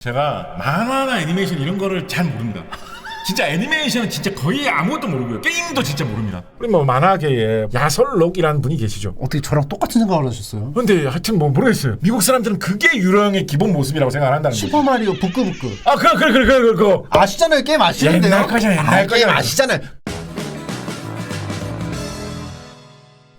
제가 만화나 애니메이션 이런 거를 잘 모릅니다. 진짜 애니메이션은 진짜 거의 아무것도 모르고요. 게임도 진짜 모릅니다. 우리 뭐 만화계에 야설록이라는 분이 계시죠. 어떻게 저랑 똑같은 생각을 하셨어요? 근데 하여튼 뭐 모르겠어요. 미국 사람들은 그게 유령의 기본 모습이라고 생각을 한다는 거죠. 슈퍼마리오 부끄부끄. 아 그거 아시잖아요. 게임 아시는데요. 옛날 거잖아요. 옛날 게임 거잖아요. 아시잖아요.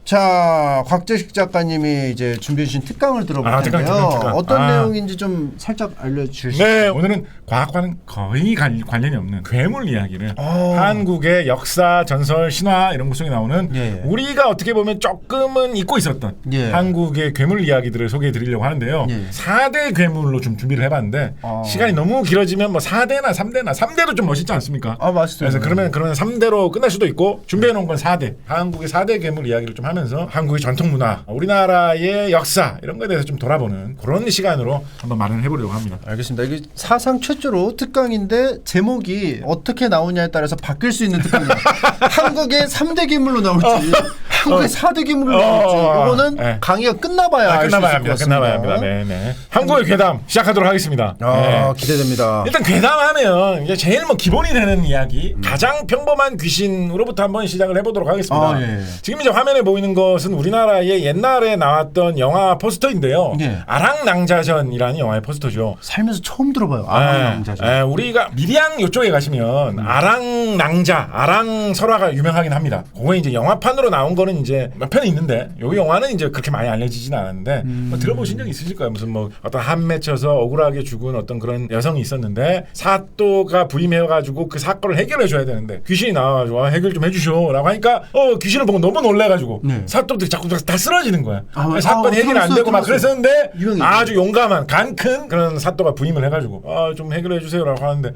자, 곽재식 작가님이 이제 준비해 주신 특강을 들어볼 텐데요. 특강. 어떤 내용인지 좀 살짝 알려주시죠. 네, 오늘은 과학과는 거의 관련이 없는 괴물 이야기를 한국의 역사, 전설, 신화 이런 것 속에 나오는 예. 우리가 어떻게 보면 조금은 잊고 있었던 예. 한국의 괴물 이야기들을 소개해 드리려고 하는데요. 예. 4대 괴물로 좀 준비를 해봤는데 시간이 너무 길어지면 뭐 4대나 3대도 좀 멋있지 않습니까? 아, 맞습니다. 그래서 그러면 3대로 끝날 수도 있고 준비해 놓은 건 4대. 한국의 4대 괴물 이야기를 좀 하면서 한국의 전통 문화, 우리나라의 역사 이런 거에 대해서 좀 돌아보는 그런 시간으로 한번 마련을 해보려고 합니다. 알겠습니다. 이게 사상 최초로 특강인데 제목이 어떻게 나오냐에 따라서 바뀔 수 있는 특강이에요. 한국의 3대 괴물로 나올지 한국의 4대 괴물로 나올지 이거는 네. 강의가 끝나봐야 알 수 있을 것 같습니다. 끝나봐야 합니다. 네. 한국의 괴담 시작하도록 하겠습니다. 네. 기대됩니다. 일단 괴담하면 이제 제일 뭐 기본이 되는 이야기, 가장 평범한 귀신으로부터 한번 시작을 해보도록 하겠습니다. 예. 지금 이제 화면에 보이는 것은 우리나라의 옛날에 나왔던 영화 포스터인데요. 예. 아랑낭자전이라는 영화의 포스터죠. 살면서 처음 들어봐요. 아랑낭자전. 우리가 밀양 이쪽에 가시면 아랑낭자, 아랑설화가 유명하긴 합니다. 그거에 이제 영화판으로 나온 거는 이제 몇 편이 있는데 이 영화는 이제 그렇게 많이 알려지진 않았는데 뭐 들어보신 적 있으실 거예요. 무슨 뭐 어떤 한 맺혀서 억울하게 죽은 어떤 그런 여성이 있었는데 사또가 부임해가지고 그 사건을 해결해 줘야 되는데 귀신이 나와가지고 해결 좀 해주쇼라고 하니까 귀신을 보고 너무 놀래가지고 사또들이 자꾸 다 쓰러지는 거야. 사건 해결이 안 되고 막 그랬었는데 아주 용감한 간 큰 그런 사또가 부임을 해가지고 좀 해결해 주세요라고 하는데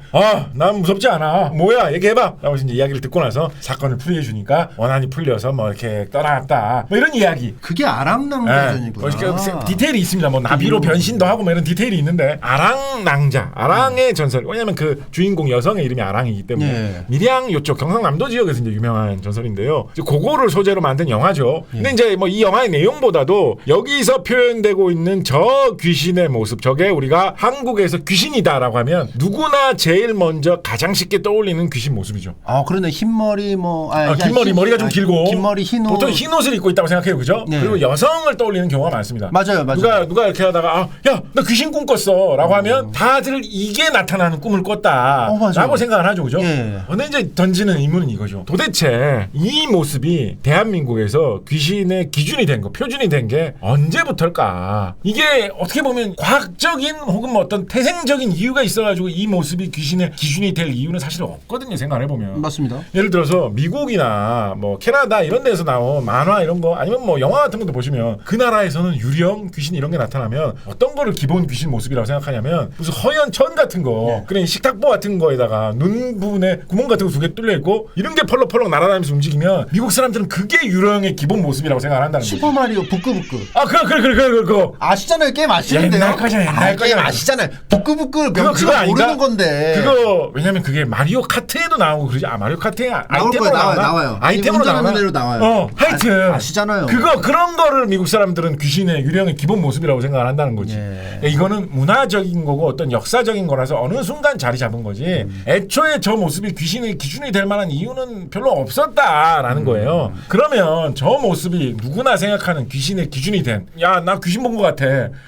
난 무섭지 않아. 뭐야 얘기해봐. 라고 이제 이야기를 듣고 나서 사건을 풀이해 주니까 원한이 풀려서 뭐 이렇게 떠나갔다. 뭐 이런 이야기. 그게 아랑낭자전이구나. 디테일이 있습니다. 뭐 나비로 변신도 하고 뭐 이런 디테일이 있는데 아랑낭자, 아랑의 전설. 왜냐면 그 주인공 여성의 이름이 아랑이기 때문에 밀양 요쪽 경상남도 지역에서 이제 유명한 전설인데요. 이제 그거를 소재로 만든 영화죠. 근데 이제 뭐 이 영화의 내용보다도 여기서 표현되고 있는 저 귀신의 모습, 저게 우리가 한국에서 귀신이다라고 하면 누구나 제일 먼저 가장 쉽게 떠올리는 귀신 모습이죠. 그러네. 흰머리 긴 머리, 머리가 좀 길고 긴 머리, 흰 옷. 보통 흰 옷을 입고 있다고 생각해요, 그죠? 네. 그리고 여성을 떠올리는 경우가 많습니다. 맞아요. 누가 이렇게 하다가 야, 나 귀신 꿈 꿨어라고 하면 다들 이게 나타나는 꿈을 꿨다라고 생각을 하죠, 그죠? 근데 이제 던지는 의문은 이거죠. 도대체 이 모습이 대한민국에서 귀신의 기준이 된 거, 표준이 된 게 언제부터일까? 이게 어떻게 보면 과학적인 혹은 뭐 어떤 태생적인 이유가 있어가지고 이 모습이 귀신의 기준이 될 이유는 사실 없거든요. 생각을 해보면. 맞습니다. 예를 들어서 미국이나 뭐 캐나다 이런 데서 나온 만화 이런 거 아니면 뭐 영화 같은 것도 보시면 그 나라에서는 유령, 귀신 이런 게 나타나면 어떤 거를 기본 귀신 모습이라고 생각하냐면 무슨 허연 천 같은 거, 그냥 식탁보 같은 거에다가 눈 부분에 구멍 같은 거 2개 뚫려 있고 이런 게 펄럭펄럭 날아다니면서 움직이면 미국 사람들은 그게 유령의 기본 모습이라고 생각을 한다는 거죠. 슈퍼마리오 부끄부끄. 그거. 아시잖아요. 게임 아시는데요. 옛날 거잖아요. 게임 아시잖아요. 부끄부끄 명치가 모르는 건데. 그거 왜냐면 그게 마리오 카트에도 나오고 그러지. 마리오 카트에 아이템으로 나와요. 아이템으로 나와요. 하여튼 아시잖아요. 그런 거를 미국 사람들은 귀신의 유령의 기본 모습이라고 생각을 한다는 거지. 이거는 문화적인 거고 어떤 역사적인 거라서 어느 순간 자리 잡은 거지. 애초에 저 모습이 귀신의 기준이 될 만한 이유는 별로 없었다라는 거예요. 그러면 저 모습이 누구나 생각하는 귀신의 기준이 된, 야, 나 귀신 본 것 같아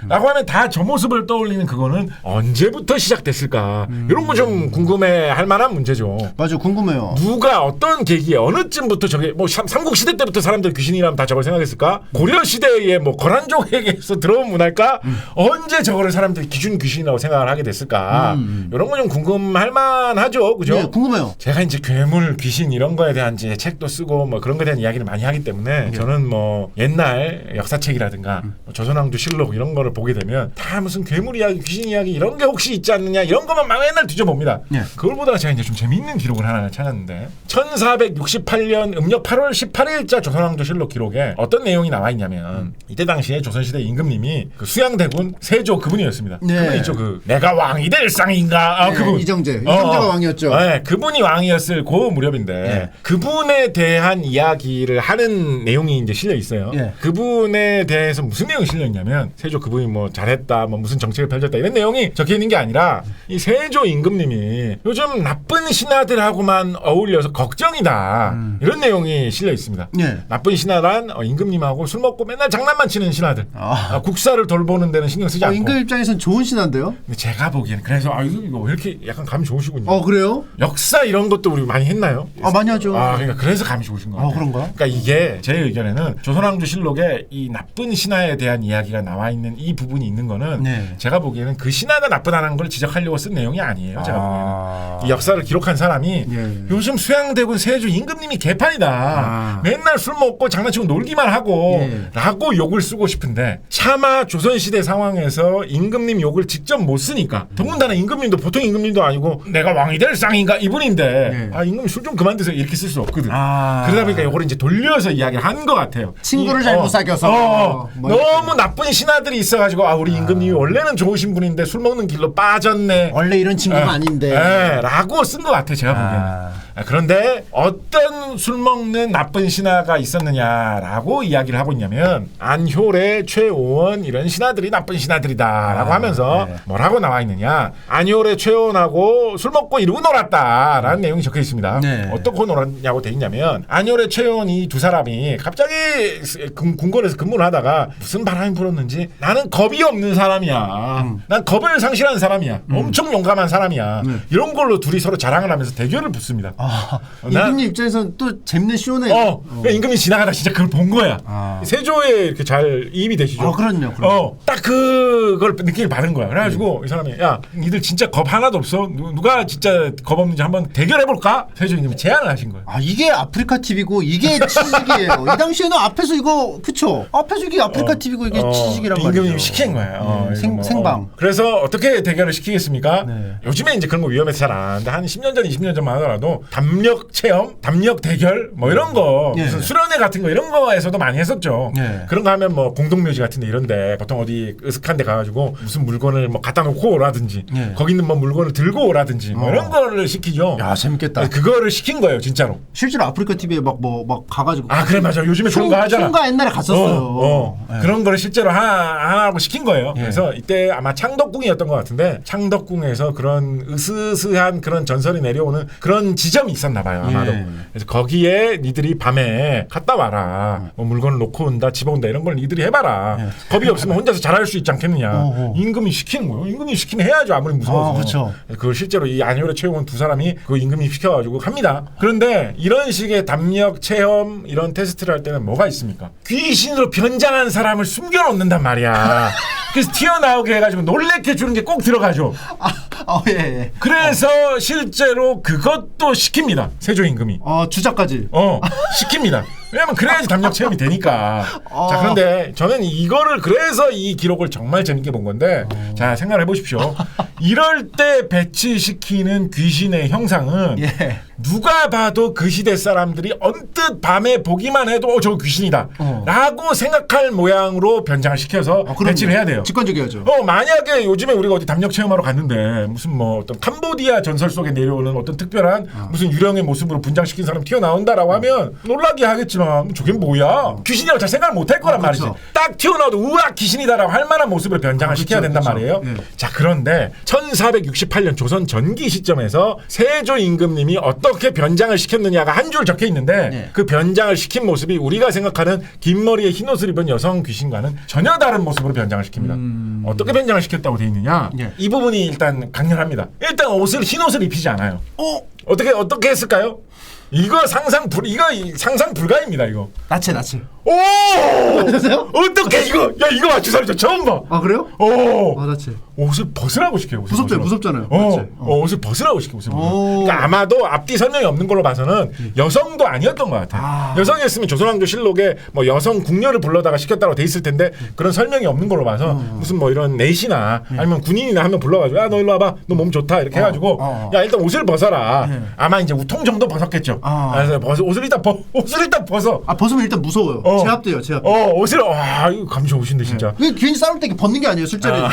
라고 하면 다 저 모습을 떠올리는 그거는 언제부터 시작됐을까? 이런 거 좀 궁금해 할 만한 문제죠. 맞아, 궁금해요. 누가 어떤 계기에 어느쯤부터 저게 뭐 삼국시대 때부터 사람들 귀신이라면 다 저걸 생각했을까? 고려시대에 뭐 거란족에게서 들어온 문화일까? 언제 저거를 사람들이 기준 귀신이라고 생각을 하게 됐을까? 이런 거 좀 궁금할 만하죠, 그죠? 네, 궁금해요. 제가 이제 괴물, 귀신 이런 거에 대한 이제 책도 쓰고 뭐 그런 거에 대한 이야기를 많이 하기 때문에 저는 뭐 옛날 역사책이라든가 뭐 조선왕조 실록 이런 거를 보게 되면 다 무슨 괴물 이야기, 귀신 이야기 이런 게 혹시 있지 않느냐 이런 것만 맨날 뒤져봅니다. 그걸 보다가 제가 이제 좀 재미있는 기록을 하나 찾았는데 1468년 음력 8월 18일자 진짜 조선왕조실록 기록에 어떤 내용이 나와 있냐면 이때 당시에 조선시대 임금님이 그 수양대군 세조 그분이었습니다. 네. 그분 있죠. 그 내가 왕이 될 상인가? 네, 그분 이정재가 왕이었죠. 네, 그분이 왕이었을 그 무렵인데 네. 그분에 대한 이야기를 하는 내용이 이제 실려 있어요. 네. 그분에 대해서 무슨 내용이 실려 있냐면 세조 그분이 뭐 잘했다, 뭐 무슨 정책을 펼쳤다 이런 내용이 적혀 있는 게 아니라 이 세조 임금님이 요즘 나쁜 신하들하고만 어울려서 걱정이다 이런 내용이 실려 있습니다. 네. 나쁜 신하란 임금님하고 술 먹고 맨날 장난만 치는 신하들, 국사를 돌보는 데는 신경 쓰지 않고. 임금 입장에서는 좋은 신한데요? 근데 제가 보기에는 그래서 이거 왜 이렇게 약간 감이 좋으시군요. 그래요? 역사 이런 것도 우리 많이 했나요? 많이 하죠. 그러니까 그래서 감이 좋으신 것 같아요. 그런가? 그러니까 이게 제 의견에는 조선왕조실록에 이 나쁜 신하에 대한 이야기가 나와 있는 이 부분이 있는 거는 네. 제가 보기에는 그 신하가 나쁘다는 걸 지적하려고 쓴 내용이 아니에요. 제가 보기에는 이 역사를 기록한 사람이 요즘 수양대군 세조 임금님이 개판이다. 맨날 술 먹고 장난치고 놀기만 하고 라고 욕을 쓰고 싶은데 차마 조선시대 상황에서 임금님 욕을 직접 못 쓰니까 더군다나 임금님도 보통 임금님도 아니고 내가 왕이 될 상인가 이분인데 임금님 술 좀 그만 드세요 이렇게 쓸 수 없거든. 그러다 보니까 이걸 이제 돌려서 이야기를 한 것 같아요. 친구를 잘못 사귀어서 너무 나쁜 신하들이 있어가지고 우리 임금님이 원래는 좋으신 분인데 술 먹는 길로 빠졌네. 원래 이런 친구가 아닌데. 라고 쓴 것 같아요. 제가 보기에는. 그런데 어떤 술 먹는 나쁜 신하가 있었느냐라고 이야기를 하고 있냐면 안효래, 최오원 이런 신하들이 나쁜 신하들이다라고 하면서 뭐라고 나와 있느냐. 안효래, 최오원하고 술 먹고 이러고 놀았다라는 내용이 적혀 있습니다. 어떻게 놀았냐고 돼 있냐면 안효래, 최오원 이 두 사람이 갑자기 궁궐에서 근무를 하다가 무슨 바람이 불었는지 나는 겁이 없는 사람이야. 난 겁을 상실한 사람이야. 엄청 용감한 사람이야. 이런 걸로 둘이 서로 자랑을 하면서 대결을 붙습니다. 임금님 입장에서는 또 재밌는 쇼네요. 그러니까 임금이 지나가다 진짜 그걸 본 거야. 세조에 이렇게 잘 이입이 되시죠. 그럼요. 딱 그걸 느낌을 받은 거야. 그래가지고 이 사람이 야, 니들 진짜 겁 하나도 없어? 누가 진짜 겁 없는지 한번 대결해볼까? 세조 임금이 제안을 하신 거예요. 이게 아프리카 TV고 이게 치직이에요. 이 당시에는 앞에서 이거 그쵸? 앞에서 이게 아프리카 TV고 이게 치직이란 말이죠. 임금님이 시킨 거예요. 생방. 그래서 어떻게 대결을 시키겠습니까? 요즘에 이제 그런 거 위험해서 잘 안 하는데 한 10년 전, 20년 전만 하더라도 담력 체험, 담력 대결 뭐 이런 거 무슨 수련회 같은 거 이런 거에서도 많이 했었죠. 그런 거 하면 뭐 공동묘지 같은 데 이런데 보통 어디 으슥한 데 가가지고 무슨 물건을 뭐 갖다 놓고 오라든지 거기 있는 뭐 물건을 들고 오라든지 뭐 이런 거를 시키죠. 야, 재밌겠다. 그거를 시킨 거예요, 진짜로. 실제로 아프리카 TV에 막 가가지고. 그래 맞아. 요즘에 그런 거 하잖아. 총가 옛날에 갔었어요. 그런 거를 실제로 하고 시킨 거예요. 그래서 이때 아마 창덕궁이었던 것 같은데 창덕궁에서 그런 으스스한 그런 전설이 내려오는 그런 지점이 있었나 봐요. 아마도. 그래서 거기에 니들이 밤에 갔다 와라. 뭐 물건을 놓고 온다, 집어온다 이런 걸 니들이 해봐라. 겁이 없으면 혼자서 잘할 수 있지 않겠느냐. 임금이 시키는 거예요. 임금이 시키면 해야죠. 아무리 무서워서. 그렇죠. 그걸 실제로 이 안효래, 최용원 두 사람이 그 임금이 시켜가지고 합니다. 그런데 이런 식의 담력 체험 이런 테스트를 할 때는 뭐가 있습니까? 귀신으로 변장한 사람을 숨겨놓는단 말이야. 그래서 튀어나오게 해가지고 놀래켜 주는 게 꼭 들어가죠. 예. 그래서 실제로 그것도 시킵니다. 세조 임금이. 주작까지. 시킵니다. 왜냐면 그래야지 담력 체험이 되니까. 자, 그런데 저는 이거를 그래서 이 기록을 정말 재밌게 본 건데 자, 생각을 해보십시오. 이럴 때 배치시키는 귀신의 형상은 누가 봐도 그 시대 사람들이 언뜻 밤에 보기만 해도 저거 귀신이다 라고 생각할 모양으로 변장을 시켜서 배치를 해야 돼요. 직관적이어야죠. 만약에 요즘에 우리가 어디 담력 체험하러 갔는데 무슨 뭐 어떤 캄보디아 전설 속에 내려오는 어떤 특별한 무슨 유령의 모습으로 분장시킨 사람 튀어나온다라고 하면 놀라게 하겠지만 저게 뭐야? 귀신이라고 잘 생각을 못 할 거란 말이지. 딱 튀어나와도 우와 귀신이다라고 할 만한 모습을 변장을 시켜야 된단 말이에요. 자, 그런데 1468년 조선 전기 시점에서 세조 임금님이 어떻게 변장을 시켰느냐가 한 줄 적혀 있는데 그 변장을 시킨 모습이 우리가 생각하는 긴 머리에 흰 옷을 입은 여성 귀신과는 전혀 다른 모습으로 변장을 시킵니다. 어떻게 변장을 시켰다고 돼 있느냐? 이 부분이 일단 강렬합니다. 일단 흰 옷을 입히지 않아요. 어떻게 했을까요? 이거 상상 불가입니다. 이거. 나체. 오! 어떻게 이거? 야, 이거 맞추 사람 저 처음 봐. 그래요? 오. 나체. 옷을 벗으라고 시켜요. 옷을 무섭잖아요. 벗으라고. 무섭잖아요. 맞지? 옷을 벗으라고 시켜. 옷을 벗으라고. 오. 그러니까 아마도 앞뒤 설명이 없는 걸로 봐서는 여성도 아니었던 것 같아요. 여성이었으면 조선왕조 실록에 뭐 여성 궁녀를 불러다가 시켰다고 돼 있을 텐데 그런 설명이 없는 걸로 봐서 무슨 뭐 이런 내시나 아니면 군인이나 한 명 불러가지고 야 너 일로 와봐. 너 몸 좋다 이렇게 해가지고 야 일단 옷을 벗어라. 아마 이제 우통 정도 벗었겠죠. 그래서 옷을 일단 벗어. 벗으면 일단 무서워요. 제압돼요. 제압. 옷을 이거 감시 오신데 진짜. 왜 괜히 싸울 때 이렇게 벗는 게 아니에요. 술자리에서.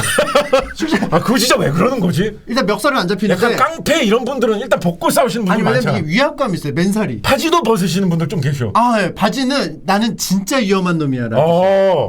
그거 진짜 왜 그러는 거지? 일단 멱살은 안 잡히는데. 약간 깡패 이런 분들은 일단 벗고 싸우시는 분이 아니 많잖아. 왜냐면 이게 위압감이 있어요. 맨살이. 바지도 벗으시는 분들 좀 계셔. 예. 바지는 나는 진짜 위험한 놈이야.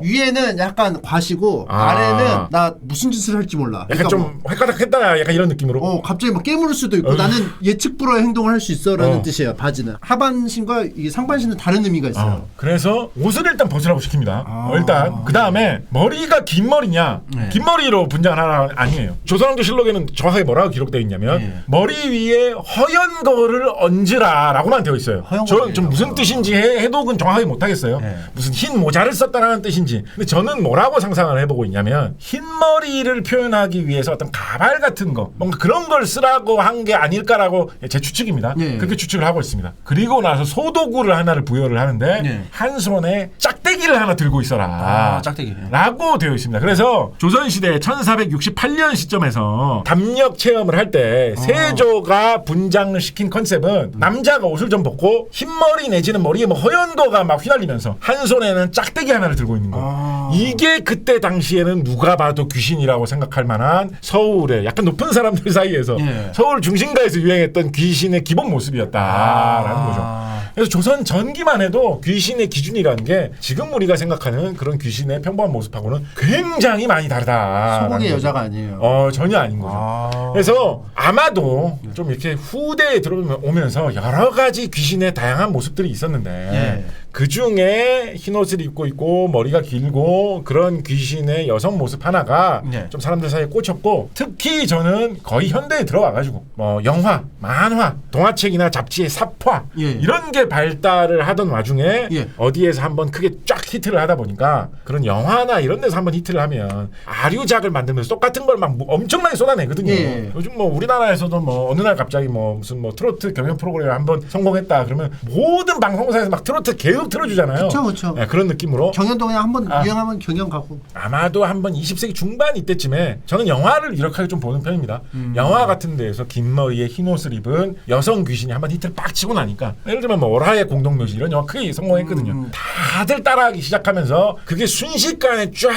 위에는 약간 과시고 아래는 나 무슨 짓을 할지 몰라. 약간 그러니까 좀 헷가닥했다 약간 이런 느낌으로. 갑자기 막 깨물을 수도 있고 나는 예측 불허의 행동을 할 수 있어라는 뜻이에요. 바지는 하반신과 이 상반신은 다른 의미가 있어요. 그래서 옷을 일단 벗으라고 시킵니다. 일단 그 다음에 머리가 긴 머리냐, 긴 머리로 분장을 하라 아니에요. 조선왕조 실록에는 정확하게 뭐라고 기록되어 있냐면 머리 위에 허연 거를 얹으라라고만 되어 있어요. 저는 좀 무슨 뜻인지 해독은 정확하게 못하겠어요. 무슨 흰 모자를 썼다라는 뜻인지. 근데 저는 뭐라고 상상을 해보고 있냐면 흰 머리를 표현하기 위해서 어떤 가발 같은 거, 뭔가 그런 걸 쓰라고 한 게 아닐까라고 제 추측입니다. 그렇게 추측을 하고 있습니다. 그리고 나서 소도구를 하나를 부여를 하는데 한 손에 짝대기를 하나 들고 있어라. 짝대기. 라고 되어 있습니다. 그래서 조선시대 1468년 시점에서 담력 체험을 할 때 세조가 분장을 시킨 컨셉은 남자가 옷을 좀 벗고 흰머리 내지는 머리에 뭐 허연 거가 막 휘날리면서 한 손에는 짝대기 하나를 들고 있는 거. 이게 그때 당시에는 누가 봐도 귀신이라고 생각할 만한 서울의 약간 높은 사람들 사이에서 서울 중심가에서 유행했던 귀신의 기본 모습이었다라는 거죠. 그래서 조선 전기만 해도 귀신의 기준이라는 게 지금 우리가 생각하는 그런 귀신의 평범한 모습하고는 굉장히 많이 다르다. 소복의 여자가 아니에요. 전혀 아닌 거죠. 그래서 아마도 좀 이렇게 후대에 들어오면서 여러 가지 귀신의 다양한 모습들이 있었는데 그 중에 흰 옷을 입고 있고 머리가 길고 그런 귀신의 여성 모습 하나가 좀 사람들 사이에 꽂혔고, 특히 저는 거의 현대에 들어와가지고 뭐 영화, 만화, 동화책이나 잡지의 삽화 이런 게 발달을 하던 와중에 어디에서 한번 크게 쫙 히트를 하다 보니까 그런 영화나 이런 데서 한번 히트를 하면 아류작을 만들면서 똑같은 걸 막 엄청나게 쏟아내거든요. 요즘 뭐 우리나라에서도 뭐 어느 날 갑자기 뭐 무슨 뭐 트로트 경연 프로그램 한번 성공했다 그러면 모든 방송사에서 막 트로트 계속 틀어주잖아요. 그렇죠. 그런 느낌으로 경연도 그냥 한번 유행하면 경연 가고. 아마도 한번 20세기 중반 이때쯤에 저는 영화를 이렇게 좀 보는 편입니다. 영화 같은 데에서 긴 머리에 흰 옷을 입은 여성 귀신이 한번 히트를 빡 치고 나니까, 예를 들면 뭐 월하의 공동묘지 이런 영화 크게 성공했거든요. 다들 따라하기 시작하면서 그게 순식간에 쫙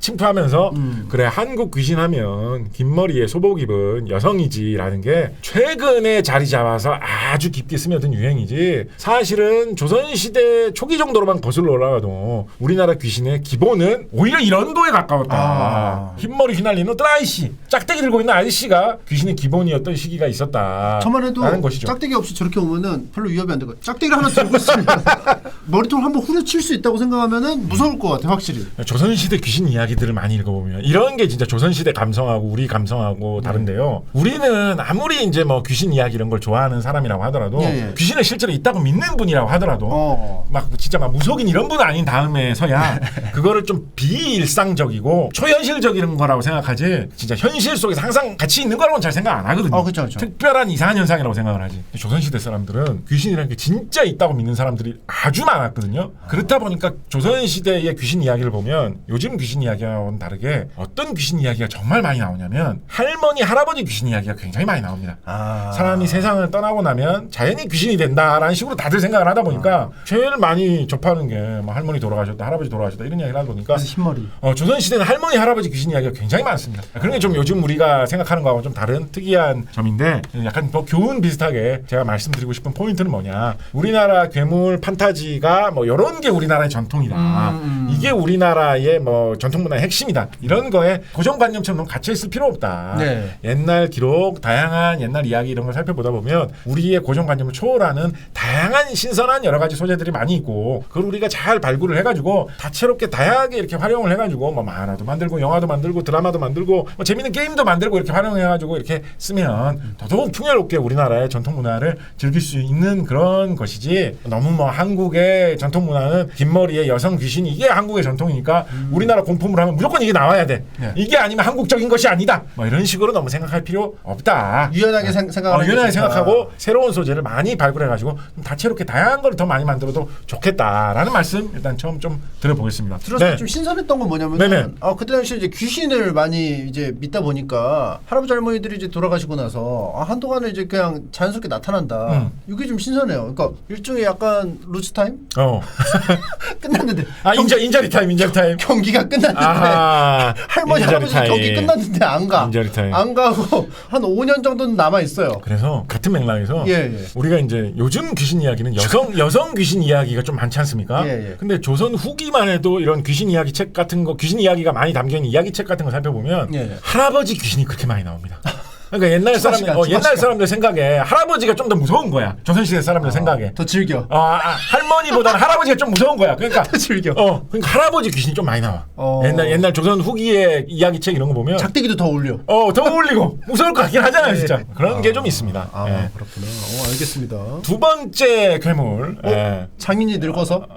침투하면서 그래 한국 귀신 하면 긴 머리에 소복 입은 여성이지라는 게 최근에 자리 잡아서 아주 깊게 스며든 유행이지, 사실은 조선시대 초기 정도로만 거슬러 올라가도 우리나라 귀신의 기본은 오히려 이런 도에 가까웠다. 흰머리 휘날리는 어떤 아이씨, 짝대기 들고 있는 아저씨가 귀신의 기본이었던 시기가 있었다. 저만 해도 것이죠. 짝대기 없이 저렇게 오면은 별로 위협이 안 되고, 짝대기를 하나 들고 있으면 머리통을 한번 후려칠 수 있다고 생각하면은 무서울 것 같아 확실히. 조선시대 귀신 이야기들을 많이 읽어보면 이런 게 진짜 조선시대 감성하고 우리 감성하고 다른데요. 우리는 아무리 이제 뭐 귀신 이야기 이런 걸 좋아하는 사람이라고 하더라도 귀신을 실제로 있다고 믿는 분이라고 하더라도 막 진짜 막 무속인 이런 분 아닌 다음에서야 그거를 좀 비일상적이고 초현실적인 거라고 생각하지, 진짜 현실 속에서 항상 같이 있는 거라고는 잘 생각 안 하거든요. 그렇죠. 특별한 이상한 현상이라고 생각을 하지. 조선시대 사람들은 귀신이라는 게 진짜 있다고 믿는 사람들이 아주 많았거든요. 그렇다 보니까 조선시대의 귀신 이야기를 보면 요즘 귀신 이야기와는 다르게 어떤 귀신 이야기가 정말 많이 나오냐면 할머니, 할아버지 귀신 이야기가 굉장히 많이 나옵니다. 사람이 세상을 떠나고 나면 자연히 귀신이 된다라는 식으로 다들 생각을 하다 보니까 제일 많이 접하는 게 뭐 할머니 돌아가셨다, 할아버지 돌아가셨다 이런 이야기를 하다 보니까 그래서 흰머리. 조선시대는 할머니, 할아버지 귀신 이야기가 굉장히 많습니다. 그런 게 좀 요즘 우리가 생각하는 거하고 좀 다른 특이한 점인데, 약간 뭐 교훈 비슷하게 제가 말씀드리고 싶은 포인트는 뭐냐, 우리나라 괴물 판타지가 뭐 이런 게 우리나라의 전통이다. 이게 우리나라의 뭐 전통 문화의 핵심이다. 이런 거에 고정관념처럼 너무 갇혀 있을 필요 없다. 옛날 기록, 다양한 옛날 이야기 이런 걸 살펴보다 보면 우리의 고정관념을 초월하는 다양한 신선한 여러 가지 소재들이 많이 많이 있고 그걸 우리가 잘 발굴을 해가지고 다채롭게 다양하게 이렇게 활용을 해가지고 뭐 만화도 만들고 영화도 만들고 드라마도 만들고 뭐 재밌는 게임도 만들고 이렇게 활용해가지고 이렇게 쓰면 더더욱 풍요롭게 우리나라의 전통 문화를 즐길 수 있는 그런 것이지 너무 뭐 한국의 전통 문화는 긴 머리에 여성 귀신 이게 한국의 전통이니까 우리나라 공품을 하면 무조건 이게 나와야 돼. 이게 아니면 한국적인 것이 아니다. 뭐 이런 식으로 너무 생각할 필요 없다. 유연하게 생각하는 유연하게 생각하고 새로운 소재를 많이 발굴해가지고 다채롭게 다양한 걸 더 많이 만들어도 좋겠다라는 말씀 일단 처음 좀 들어보겠습니다. 들었을 때 좀 신선했던 건 뭐냐면 네네. 그때 당시에 이제 귀신을 많이 이제 믿다 보니까 할아버지 할머니들이 이제 돌아가시고 나서 한동안은 이제 그냥 자연스럽게 나타난다. 이게 좀 신선해요. 그러니까 일종의 약간 루즈 타임 끝났는데 인저리 타임 경기가 끝났는데 할머니 할아버지 경기 끝났는데 안 가. 안 가고 한 5년 정도는 남아 있어요. 그래서 같은 맥락에서 우리가 이제 요즘 귀신 이야기는 여성 귀신 이야기가 좀 많지 않습니까? 근데 조선 후기만 해도 이런 귀신 이야기 책 같은 거 귀신 이야기가 많이 담겨 있는 이야기 책 같은 거 살펴보면 할아버지 귀신이 그렇게 많이 나옵니다. 그러니까 옛날 사람들 생각에 할아버지가 좀 더 무서운 거야. 조선시대 사람들 생각에 더 즐겨. 할머니보다는 할아버지가 좀 무서운 거야. 그러니까 더 즐겨. 그러니까 할아버지 귀신이 좀 많이 나와. 옛날 조선 후기의 이야기 책 이런 거 보면 작대기도 더 올려. 더 어울리고 무서울 것 같긴 하잖아요, 진짜. 그런 게 좀 있습니다. 그렇구나. 알겠습니다. 두 번째 괴물. 장인이 늙어서?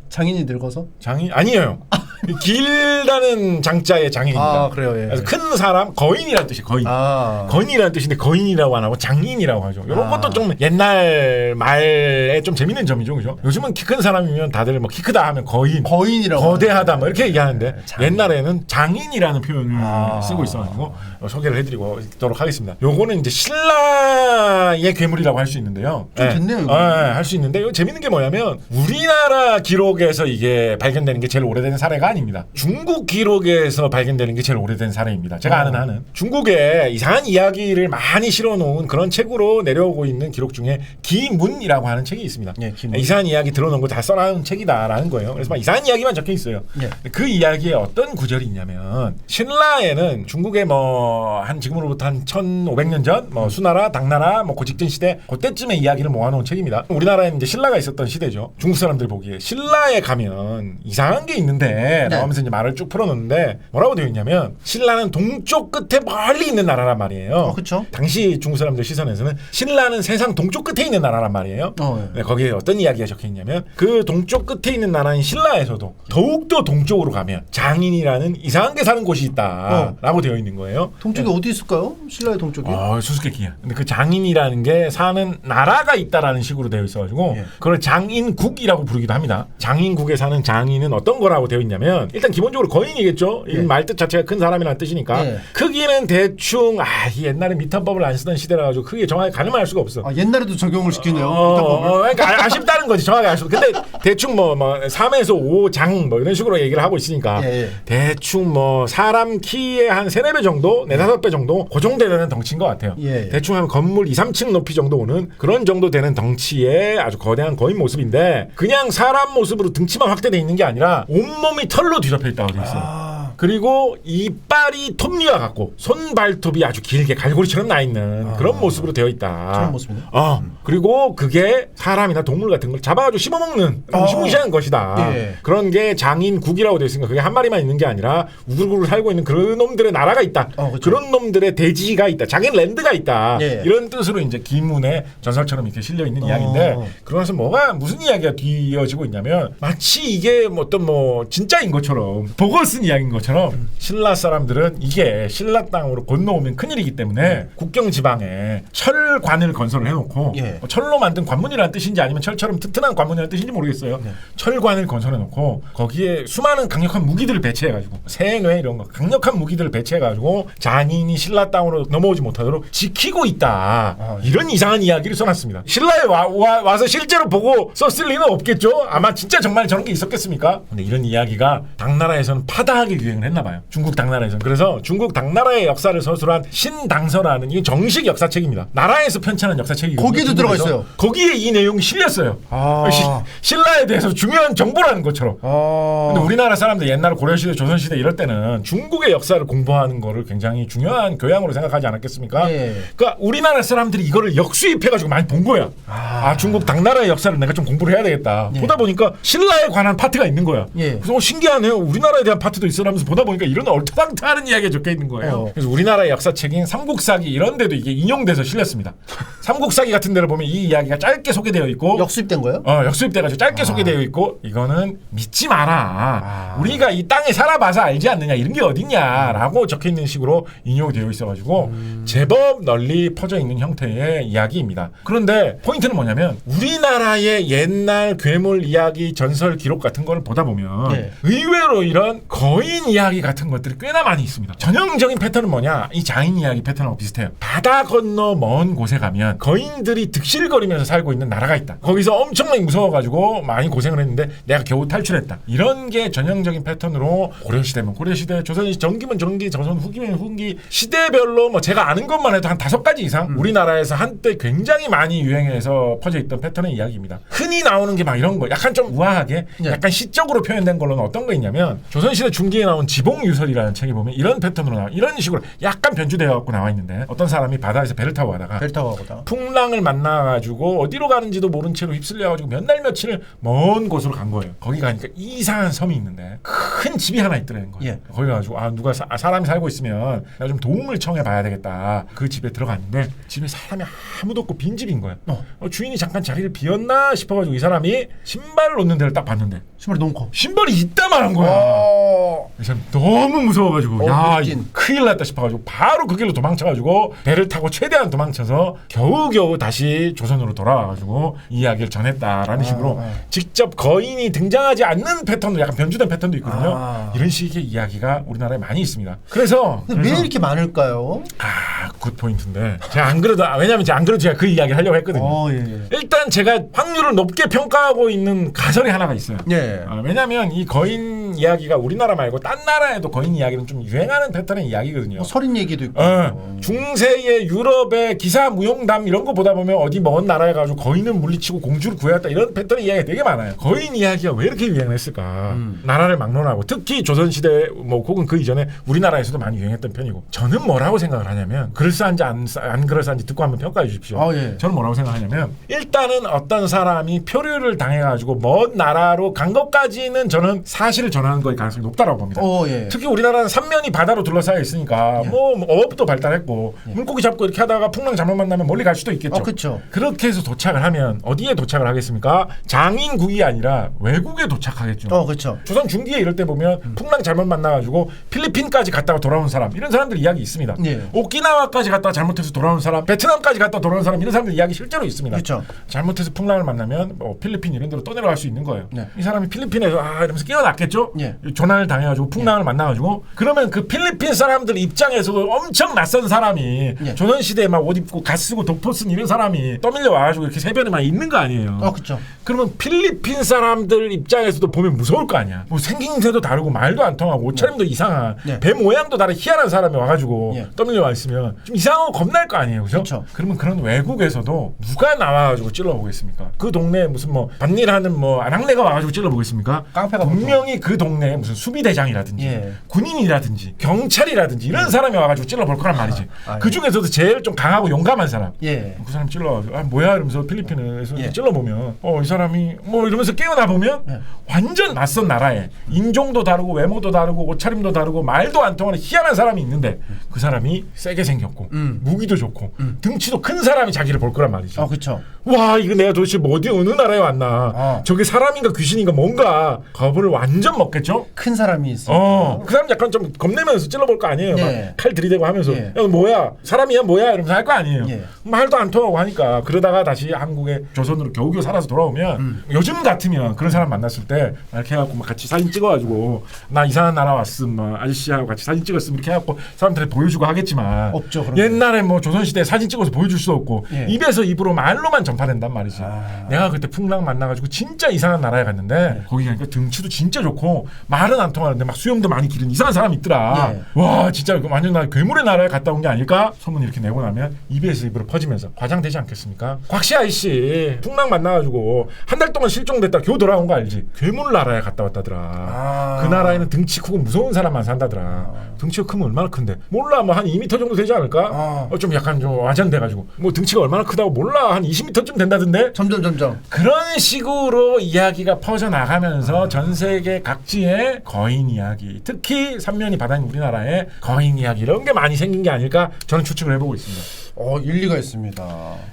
장인이 늙어서? 장인 아니에요. 길다는 장자의 장인입니다. 그래요. 그래서 큰 사람 거인이라는 뜻이 거인. 거인이라는 뜻인데 거인이라고 안 하고 장인이라고 하죠. 이런 것도 좀 옛날 말에 좀 재밌는 점이죠, 그죠? 요즘은 키 큰 사람이면 다들 뭐 키 크다 하면 거인이라고 거대하다 뭐 이렇게 얘기하는데 옛날에는 장인이라는 표현을 쓰고 있어가지고 소개를 해드리고 있도록 하겠습니다. 요거는 이제 신라의 괴물이라고 할 수 있는데요. 좀 됐네요. 할 수 있는데 이거 재밌는 게 뭐냐면 우리나라 기록에서 이게 발견되는 게 제일 오래된 사례가 아닙니다. 중국 기록에서 발견되는 게 제일 오래된 사례입니다. 제가 아는 한은 중국에 이상한 이야기를 많이 실어놓은 그런 책으로 내려오고 있는 기록 중에 기문이라고 하는 책이 있습니다. 이상한 이야기 들어놓은 거 다 써놓은 책이다라는 거예요. 그래서 막 이상한 이야기만 적혀 있어요. 그 이야기에 어떤 구절이 있냐면 신라에는 중국의 뭐 한 지금으로부터 한 1500년 전 뭐 수나라, 당나라, 뭐 고직전 시대 그때쯤의 이야기를 모아놓은 책입니다. 우리나라에는 이제 신라가 있었던 시대죠. 중국 사람들 보기에 신라에 가면 이상한 게 있는데 나오면서 이제 말을 쭉 풀어놓는데 뭐라고 되어 있냐면 신라는 동쪽 끝에 멀리 있는 나라란 말이에요. 그렇죠. 당시 중국 사람들 시선에서는 신라는 세상 동쪽 끝에 있는 나라란 말이에요. 거기에 어떤 이야기가 적혀 있냐면 그 동쪽 끝에 있는 나라인 신라에서도 더욱더 동쪽으로 가면 장인이라는 이상한 게 사는 곳이 있다라고 되어 있는 거예요. 동쪽이 어디 있을까요? 신라의 동쪽이? 수수께끼야. 근데 그 장인이라는 게 사는 나라가 있다라는 식으로 되어 있어가지고 그걸 장인국이라고 부르기도 합니다. 장인국에 사는 장인은 어떤 거라고 되어 있냐면 일단 기본적으로 거인이겠죠. 이 말뜻 자체가 큰 사람이라는 뜻이니까 크기는 대충 옛날에 미터법을 안 쓰던 시대라 가지고 크게 정확히 가늠할 수가 없어. 옛날에도 적용을 시키네요. 그러니까 아쉽다는 거지. 정확히 알 수. 근데 대충 뭐 3에서 5장 뭐 이런 식으로 얘기를 하고 있으니까 대충 뭐 사람 키의 한 3-4배 정도, 4-5배 정도 그 정도 되는 덩치인 것 같아요. 대충 한 건물 2-3층 높이 정도 오는 그런 정도 되는 덩치의 아주 거대한 거인 모습인데 그냥 사람 모습으로 등치만 확대되어 있는 게 아니라 온몸이 털로 뒤덮여 있다고 되어 있어요. 그리고 이빨이 톱니와 같고 손발톱이 아주 길게 갈고리처럼 나 있는 그런 모습으로 되어 있다. 저런 모습이네. 그리고 그게 사람이나 동물 같은 걸 잡아가지고 씹어먹는 무시무시한 것이다. 그런 게 장인국이라고 되어 있으니까 그게 한 마리만 있는 게 아니라 우글우글 살고 있는 그런 놈들의 나라가 있다. 그런 놈들의 대지가 있다. 자기 랜드가 있다. 이런 뜻으로 이제 기문의 전설처럼 이렇게 실려 있는 이야기인데 그러면서 무슨 이야기가 뒤이어지고 있냐면 마치 이게 어떤 진짜인 것처럼 복을 쓴 이야기인 것처럼 신라 사람들은 이게 신라 땅으로 건너오면 큰일이기 때문에 국경 지방에 철관을 건설을 해놓고 철로 만든 관문이라는 뜻인지 아니면 철처럼 튼튼한 관문이라는 뜻인지 모르겠어요. 철관을 건설해놓고 거기에 수많은 강력한 무기들을 배치해가지고 새뇌 이런 거 강력한 무기들을 배치해가지고 장인이 신라 땅으로 넘어오지 못하도록 지키고 있다. 이런 이상한 이야기를 써놨습니다. 신라에 와서 실제로 보고 썼을 리는 없겠죠. 아마 진짜 정말 저런 게 있었겠습니까? 근데 이런 이야기가 당나라에서는 파다하게 유행을 했나봐요. 중국 당나라에서는. 그래서 중국 당나라의 역사를 서술한 신당서라는 이게 정식 역사책입니다. 나라에서 편찬한 역사책이 거기에도 들어가 있어요. 거기에 이 내용이 실렸어요. 신라에 대해서 중요한 정보라는 것처럼. 근데 우리나라 사람들 옛날 고려시대, 조선시대 이럴 때는 중국의 역사를 공부하는 거를 굉장히 중요한 교양으로 생각하지 않았겠습니까? 그러니까 우리나라 사람들이 이거를 역수입해가지고 많이 본 거야. 중국 당나라의 역사를 내가 좀 공부를 해야 되겠다. 예. 보다 보니까 신라에 관한 파트가 있는 거야. 예. 그래서 신기하네요. 우리나라에 대한 파트도 있어라면서 보다 보니까 이런 얼토당토하는 이야기가 적혀 있는 거예요. 그래서 우리나라의 역사책인 삼국사기 이런 데도 이게 인용돼서 실렸습니다. 삼국사기 같은 데를 보면 이 이야기가 짧게 소개되어 있고 역수입된 거예요? 역수입돼가지고 짧게 소개되어 있고 이거는 믿지 마라. 우리가 이 땅에 살아봐서 알지 않느냐 이런 게 어딨냐라고 적혀 있는 식으로 인용되어 있어가지고 제법 널리 퍼져 있는 형태의 이야기입니다. 그런데 포인트는 뭐냐면 우리나라의 옛날 괴물 이야기 전설 기록 같은 걸 보다 보면 네. 의외로 이런 거인 이야기 같은 것들이 꽤나 많이 있습니다. 전형적인 패턴은 뭐냐? 이 장인 이야기 패턴하고 비슷해요. 바다 건너 먼 곳에 가면 거인들이 득실거리면서 살고 있는 나라가 있다. 거기서 엄청나게 무서워가지고 많이 고생을 했는데 내가 겨우 탈출했다. 이런 게 전형적인 패턴으로 고려시대면 고려시대, 조선시 전기면 전기, 조선 후기면 후기 시대별로 뭐 제가 아는 것만 해도 한 5가지 이상 우리나라에서 한때 굉장히 많이 유행해서 퍼져 있던 패턴의 이야기입니다. 흔히 나오는 게 막 이런 거 약간 좀 우아하게 약간 시적으로 표현된 걸로는 어떤 거 있냐면 조선시대 중기에 나온 지봉유설이라는 책에 보면 이런 패턴으로 나와 이런 식으로 약간 변주되어 갖고 나와 있는데 어떤 사람이 바다에서 배를 타고 가다가 풍랑을 만나가지고 어디로 가는지도 모른 채로 휩쓸려가지고 몇 날 며칠을 먼 곳으로 간 거예요. 거기 가니까 이상한 섬이 있는데 큰 집이 하나 있더라는 거예요. 예. 거기 가지고 누가 사람이 살고 있으면 내가 좀 도움을 청해 봐야 되겠다. 그 집에 들어갔는데 집에 사람이 아무도 없고 빈 집인 거야. 주인이 잠깐 자리를 비웠나 싶어가지고 이 사람이 신발을 놓는 데를 딱 봤는데 신발이 너무 커. 신발이 이따만한 거야. 이 사람 너무 무서워가지고 큰일 났다 싶어가지고 바로 그 길로 도망쳐가지고 배를 타고 최대한 도망쳐서 겨우겨우 다시 조선으로 돌아와가지고 이야기를 전했다라는 식으로 직접 거인이 등장하지 않는 패턴도 약간 변주된 패턴도 있거든요. 이런 식의 이야기가 우리나라에 많이 있습니다. 그래서 왜 이렇게 많을까요? 굿 포인트인데 제가 안 그래도 왜냐면 제가 안 그래도 제가 그 이야기를 하려고 했거든요. 일단 제가 확률을 높게 평가하고 있는 가설이 하나가 있어요. 왜냐면 이 거인 이야기가 우리나라 말고 딴 나라에도 거인 이야기는 좀 유행하는 패턴의 이야기거든요. 서린 얘기도 있고. 중세의 유럽의 기사 무용담 이런 거 보다 보면 어디 먼 나라에 가지고 거인을 물리치고 공주를 구해왔다 이런 패턴의 이야기가 되게 많아요. 거인 이야기가 왜 이렇게 유행했을까? 나라를 막론하고 특히 조선시대 뭐 혹은 그 이전에 우리나라에서도 많이 유행했던 편이고 저는 뭐라고 생각을 하냐면 그럴싸한지 안 그럴싸한지 듣고 한번 평가해 주십시오. 저는 뭐라고 생각하냐면 일단은 어떤 사람이 표류를 당해가지고 먼 나라로 간 것까지는 저는 사실을 전하는 거의 가능성이 높다라고 봅니다. 특히 우리나라는 삼면이 바다로 둘러싸여 있으니까 뭐 어업도 발달했고 물고기 잡고 이렇게 하다가 풍랑 잘못 만나면 멀리 갈 수도 있겠죠. 그렇죠. 그렇게 해서 도착을 하면 어디에 도착을 하겠습니까? 장인국이 아니라 외국에 도착하겠죠. 그렇죠. 조선 중기에 이럴 때 보면 풍랑 잘못 만나가지고 필리핀까지 갔다가 돌아온 사람 이런 사람들 이야기 있습니다. 오키나와까지 갔다가 잘못해서 돌아온 사람, 베트남까지 갔다 돌아온 사람 이런 사람들 이야기 실제로 있습니다. 그렇죠. 잘못해서 풍랑을 만나면 필리핀 이런 데로 떠내려갈 수 있는 거예요. 이 사람이 필리핀에서 이러면서 깨어났겠죠. 조난을 당해가지고 풍랑을 만나가지고 그러면 그 필리핀 사람들 입장에서도 엄청 낯선 사람이 조선시대에 막 옷 입고 갓 쓰고 독포 쓴 이런 사람이 떠밀려 와가지고 이렇게 세변에 막 있는 거 아니에요. 그렇죠. 그러면 필리핀 사람들 입장에서도 보면 무서울 거 아니야. 뭐 생김새도 다르고 말도 안 통하고 옷차림도 이상한 배 모양도 다른 희한한 사람이 와가지고 떠밀려 와 있으면 좀 이상하고 겁날 거 아니에요. 그죠? 그러면 그런 외국에서도 누가 나와가지고 찔러보겠습니까? 그 동네에 무슨 뭐 밭일하는 뭐 아낙네가 와가지고 찔러보겠습니까? 깡패가 분명히 그 동네에 무슨 수비대장이라든지 군인이라든지 경찰이라든지 이런 사람이 와가지고 찔러볼 거란 말이지. 그 중에서도 제일 좀 강하고 용감한 사람. 그 사람 찔러가지고 뭐야 이러면서 필리핀에서 찔러보면 이 사람이 뭐 이러면서 깨어나 보면 완전 낯선 나라에 인종도 다르고 외모도 다르고 옷차림도 다르고 말도 안 통하는 희한한 사람이 있는데 그 사람이 세게 생겼고 무기도 좋고 등치도 큰 사람이 자기를 볼 거란 말이지. 그렇죠. 와 이거 내가 도대체 어느 나라에 왔나? 저게 사람인가 귀신인가 뭔가 겁을 완전 먹겠죠? 큰 사람이 있어. 그 사람 약간 좀 겁내면서 찔러볼 거 아니에요. 막 칼 들이대고 하면서 야 뭐야 사람이야 뭐야 이러면서 할 거 아니에요. 말도 안 통하고 하니까 그러다가 다시 한국에 조선으로 겨우겨우 살아서 돌아오면 요즘 같으면 그런 사람 만났을 때 이렇게 해갖고 막 같이 사진 찍어가지고 나 이상한 나라 왔음 막 아저씨하고 같이 사진 찍었음 이렇게 해갖고 사람들한테 보여주고 하겠지만 없죠. 옛날에 뭐 조선시대에 사진 찍어서 보여줄 수 없고 입에서 입으로 말로만 전파된단 말이지. 내가 그때 풍랑 만나가지고 진짜 이상한 나라에 갔는데 거기 가니까 등치도 진짜 좋고 통하고 말은 안 통하는데 막 수염도 많이 기른 이상한 사람이 있더라. 네. 와 진짜 완전 나 괴물의 나라에 갔다 온 게 아닐까? 소문 이렇게 내고 나면 입에서 입으로 퍼지면서 과장되지 않겠습니까? 곽씨 아이씨 풍랑 만나가지고 한 달 동안 실종됐다 겨우 돌아온 거 알지? 괴물 나라에 갔다 왔다더라. 그 나라에는 등치 크고 무서운 사람만 산다더라. 등치가 크면 얼마나 큰데? 몰라 뭐 한 2m 정도 되지 않을까? 좀 약간 좀 와전돼가지고 뭐 등치가 얼마나 크다고 몰라 한 20m쯤 된다던데? 점점 그런 식으로 이야기가 퍼져나가면서 전 세계 각지의 거인 이야기, 특히 삼면이 바다인 우리나라의 거인 이야기 이런 게 많이 생긴 게 아닐까 저는 추측을 해보고 있습니다. 일리가 있습니다.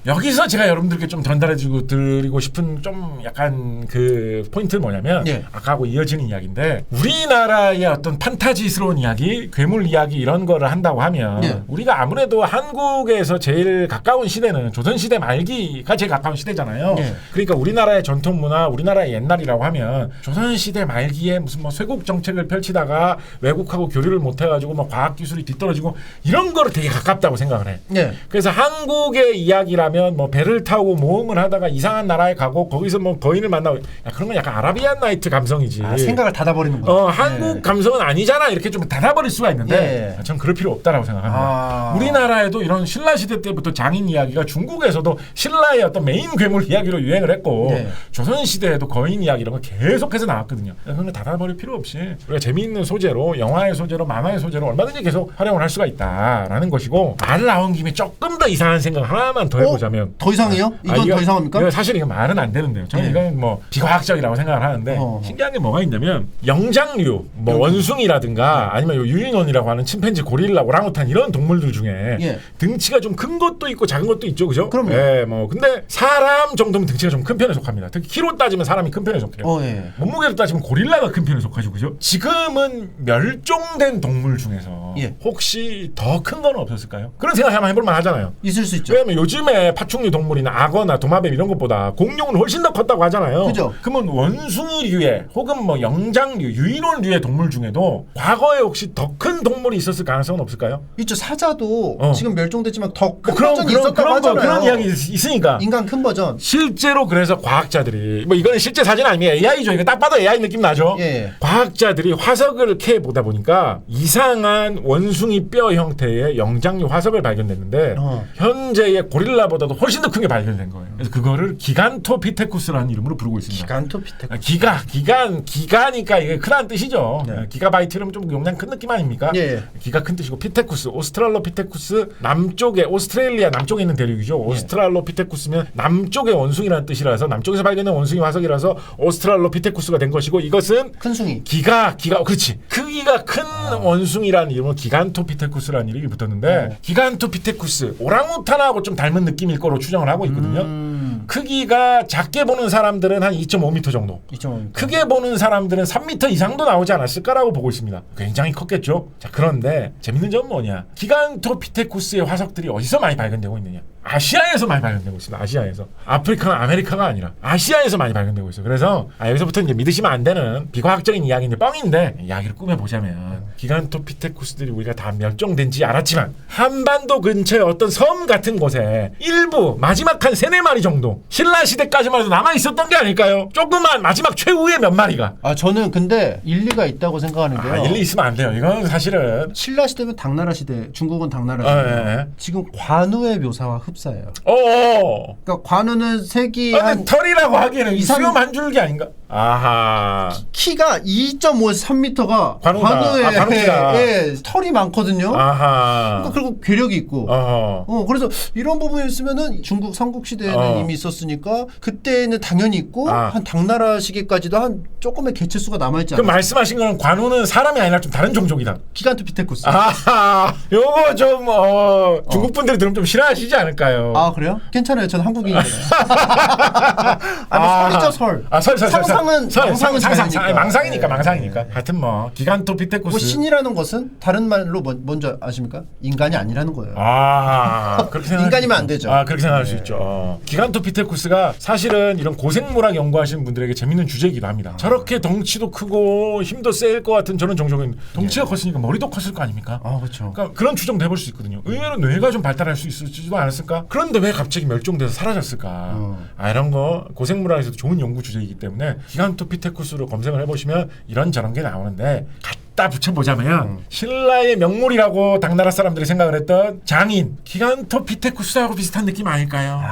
여기서 제가 여러분들께 좀 전달해주고 드리고 싶은 좀 약간 그 포인트는 뭐냐면 아까하고 이어지는 이야기인데 우리나라의 어떤 판타지스러운 이야기, 괴물 이야기 이런 거를 한다고 하면 우리가 아무래도 한국에서 제일 가까운 시대는 조선시대 말기가 제일 가까운 시대잖아요. 그러니까 우리나라의 전통 문화, 우리나라의 옛날이라고 하면 조선시대 말기에 무슨 뭐 쇄국 정책을 펼치다가 외국하고 교류를 못해가지고 뭐 과학기술이 뒤떨어지고 이런 거를 되게 가깝다고 생각을 해. 그래서 한국의 이야기라면 뭐 배를 타고 모험을 하다가 이상한 나라에 가고 거기서 뭐 거인을 만나고 그런 건 약간 아라비안 나이트 감성이지. 생각을 닫아버리는 거. 한국 감성은 아니잖아 이렇게 좀 닫아버릴 수가 있는데 전 그럴 필요 없다라고 생각합니다. 우리나라에도 이런 신라 시대 때부터 장인 이야기가 중국에서도 신라의 어떤 메인 괴물 이야기로 유행을 했고 조선 시대에도 거인 이야기 이런 거 계속해서 나왔거든요. 그런 거 닫아버릴 필요 없이 우리가 재미있는 소재로 영화의 소재로 만화의 소재로 얼마든지 계속 활용을 할 수가 있다라는 것이고 말 나온 김에 조금 더 이상한 생각 하나만 더 해보자면 더 이상해요? 이건 더 이상합니까? 사실 이건 말은 안 되는데요. 저는 이건 뭐 비과학적이라고 생각을 하는데 신기한 게 뭐가 있냐면 영장류, 뭐 원숭이라든가 아니면 유인원이라고 하는 침팬지, 고릴라, 오랑우탄 이런 동물들 중에 등치가 좀 큰 것도 있고 작은 것도 있죠, 그죠? 그럼요. 뭐 근데 사람 정도면 등치가 좀 큰 편에 속합니다. 특히 키로 따지면 사람이 큰 편에 속해요. 몸무게로 따지면 고릴라가 큰 편에 속하죠, 그죠? 지금은 멸종된 동물 중에서 혹시 더 큰 거는 없었을까요? 그런 생각 한번 해볼 만하잖아요. 있을 수 있죠. 왜냐면 요즘에 파충류 동물이나 악어나 도마뱀 이런 것보다 공룡은 훨씬 더 컸다고 하잖아요. 그죠? 그러면 원숭이류의 혹은 뭐 영장류, 유인원류의 동물 중에도 과거에 혹시 더 큰 동물이 있었을 가능성은 없을까요? 있죠. 사자도 지금 멸종됐지만 더 큰 버전이 있었다고 그런 하잖아요. 그런 이야기 있으니까. 인간 큰 버전. 실제로 그래서 과학자들이 뭐 이거는 실제 사진 아니면 AI죠. 이거 딱 봐도 AI 느낌 나죠. 과학자들이 화석을 캐 보다 보니까 이상한 원숭이 뼈 형태의 영장류 화석을 발견됐는데 현재의 고릴라보다도 훨씬 더 큰 게 발견된 거예요. 그래서 그거를 기간토피테쿠스라는 이름으로 부르고 있습니다. 기간토피테쿠스. 기가니까 이게 크다는 뜻이죠. 기가바이트면 좀 용량 큰 느낌 아닙니까? 기가 큰 뜻이고 피테쿠스, 오스트랄로피테쿠스 남쪽에 오스트레일리아 남쪽에 있는 대륙이죠. 오스트랄로피테쿠스면 남쪽의 원숭이라는 뜻이라서 남쪽에서 발견된 원숭이 화석이라서 오스트랄로피테쿠스가 된 것이고 이것은 큰 숭이. 그렇지. 크기가 큰 원숭이라는 이름으로 기간토피테쿠스라는 이름이 붙었는데 기간토피테쿠스 오랑우탄하고 좀 닮은 느낌일 거로 추정을 하고 있거든요. 크기가 작게 보는 사람들은 한 2.5m 정도. 2.5m. 크게 보는 사람들은 3m 이상도 나오지 않았을까라고 보고 있습니다. 굉장히 컸겠죠. 자, 그런데 재밌는 점은 뭐냐? 기간토피테쿠스의 화석들이 어디서 많이 발견되고 있느냐? 아시아에서 많이 발견되고 있습니다. 아시아에서. 아프리카나 아메리카가 아니라 아시아에서 많이 발견되고 있어요. 그래서 여기서부터 이제 믿으시면 안 되는 비과학적인 이야기인데 뻥인데 이야기를 꾸며보자면 기간토피테쿠스들이 우리가 다 멸종된지 알았지만 한반도 근처의 어떤 섬 같은 곳에 일부 마지막 한 3-4마리 정도 신라시대까지만 해도 남아있었던 게 아닐까요? 조그만 마지막 최후의 몇 마리가. 저는 근데 일리가 있다고 생각하는데요. 일리 있으면 안 돼요. 이건 사실은 신라시대면 당나라 시대, 중국은 당나라 시대. 지금 관우의 묘사와 흡사해요. 그러니까 관우는 색이 한 털이라고 하기에는 수염 한 줄기 아닌가? 아하. 키가 2.5에서 3m가 관우의 털이 많거든요. 아하. 그러니까 그리고 괴력이 있고. 그래서 이런 부분이 있으면은 중국 삼국 시대에는 이미 있었으니까 그때는 당연히 있고 한 당나라 시기까지도 한 조금의 개체수가 남아있지 않아요. 그 말씀하신 거는 관우는 사람이 아니라 좀 다른 종족이다. 기간토피테쿠스. 아하. 요거 좀 중국 분들이 들으면 좀 싫어하시지 않을까요? 그래요? 괜찮아요. 저는 한국인이에요. 설이죠 설. 상상은 망상이니까. 하여튼 뭐 기간토피테쿠스. 신이라는 것은 다른 말로 먼저 아십니까? 인간이 아니라는 거예요. 그렇게 생각. 인간이면 안 되죠. 그렇게 생각할 수 있죠. 기간토피테쿠스가 사실은 이런 고생물학 연구하시는 분들에게 재밌는 주제이기도 합니다. 저렇게 덩치도 크고 힘도 셀 것 같은 저런 종족은 덩치가 컸으니까 머리도 컸을 거 아닙니까? 그렇죠. 그러니까 그런 추정도 해볼 수 있거든요. 의외로 뇌가 좀 발달할 수 있을지도 않았을까? 그런데 왜 갑자기 멸종돼서 사라졌을까? 이런 거 고생물학에서도 좋은 연구 주제이기 때문에 기간토피테쿠스로 검색을 해보시면 이런저런 게 나오는데 갖다 붙여보자면 신라의 명물이라고 당나라 사람들이 생각을 했던 장인 기간토피테쿠스하고 비슷한 느낌 아닐까요?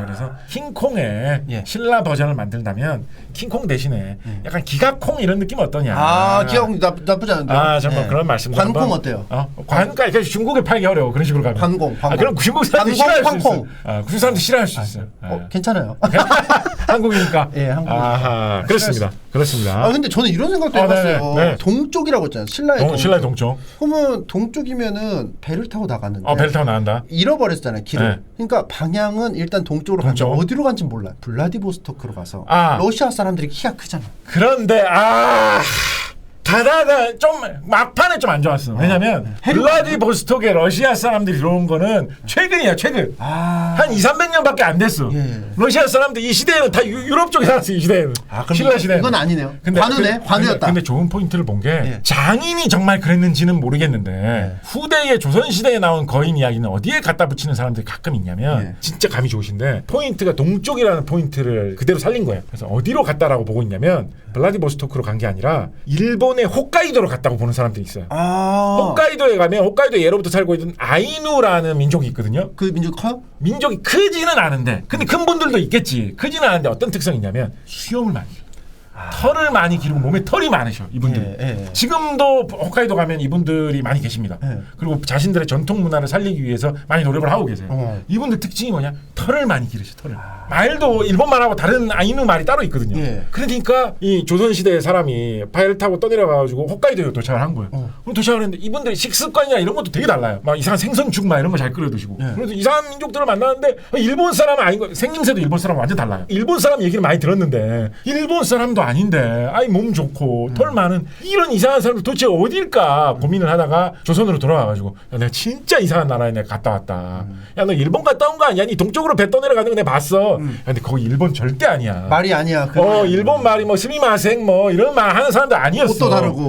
그래서 킹콩의 예. 신라 버전을 만든다면 킹콩 대신에 약간 기가콩 이런 느낌 어떠냐? 기가콩 나쁘지 않은데. 정말 예. 그런 말씀도 관콩 한번. 어때요? 그러니까 중국에 팔기 어려워 그런 식으로 가면. 관공. 그럼 중국 사람들이 관공, 싫어할 수 있어. 관콩. 중국 사람들이 싫어할 수 있어요. 괜찮아요. 한국이니까. 예, 한국이니까. 그렇습니다. 그렇습니다. 근데 저는 이런 생각도 해봤어요. 네. 동쪽이라고 했잖아요. 신라의 신라의 동쪽. 그러면 동쪽이면은 배를 타고 나갔는데. 배를 타고 나간다. 잃어버렸잖아요 길을. 네. 그러니까 방향은 일단 동쪽으로 동쪽. 간다. 어디로 간지 몰라. 블라디보스토크로 가서. 러시아 사람들이 키가 크잖아. 그런데 가다가 좀 막판에 좀 안 좋았어. 왜냐면 블라디보스톡에 러시아 사람들이 들어온 거는 최근이야 최근. 한 200~300년밖에 안 됐어. 예. 러시아 사람들 이 시대에는 다 유럽 쪽에 살았어. 이 시대에는. 신라 시대는. 이건 아니네요. 관우였다. 근데 좋은 포인트를 본 게 장인이 정말 그랬는지는 모르겠는데 후대의 조선 시대에 나온 거인 이야기는 어디에 갖다 붙이는 사람들이 가끔 있냐면 진짜 감이 좋으신데 포인트가 동쪽이라는 포인트를 그대로 살린 거예요. 그래서 어디로 갔다라고 보고 있냐면 블라디보스토크로 간 게 아니라 일본의 홋카이도로 갔다고 보는 사람들이 있어요. 홋카이도에 가면 홋카이도에 예로부터 살고 있던 아이누라는 민족이 있거든요. 그 민족 커요? 민족이 크지는 않은데 근데 큰 분들도 있겠지. 크지는 않은데 어떤 특성이 있냐면 수염을 많이 해요. 털을 많이 기르고 몸에 털이 많으셔 이분들. 지금도 홋카이도 가면 이분들이 많이 계십니다. 그리고 자신들의 전통 문화를 살리기 위해서 많이 노력을 하고 계세요. 이분들 특징이 뭐냐? 털을 많이 기르셔. 털을. 말도 일본 말하고 다른 아이누 말이 따로 있거든요. 그러니까 이 조선 시대의 사람이 배를 타고 떠내려가지고 홋카이도에 도착을 한 거예요. 그럼 도착을 했는데 이분들의 식습관이나 이런 것도 되게 달라요. 막 이상한 생선죽 막 이런 거 잘 끓여 드시고. 그래서 이상한 민족들을 만나는데 일본 사람은 아닌 거. 생김새도 일본 사람 완전 달라요. 일본 사람 얘기를 많이 들었는데 일본 사람도 아닌데 몸 좋고 털 많은 이런 이상한 사람들 도대체 어딜까 고민을 하다가 조선으로 돌아와가지고 내가 진짜 이상한 나라에 내가 갔다 왔다. 야 너 일본 갔다 온 거 아니야? 니 동쪽으로 배 떠내려가는 거 내가 봤어. 근데 거기 일본 절대 아니야. 말이 아니야. 일본 말이 뭐 스미마생 뭐 이런 말 하는 사람들 아니었어.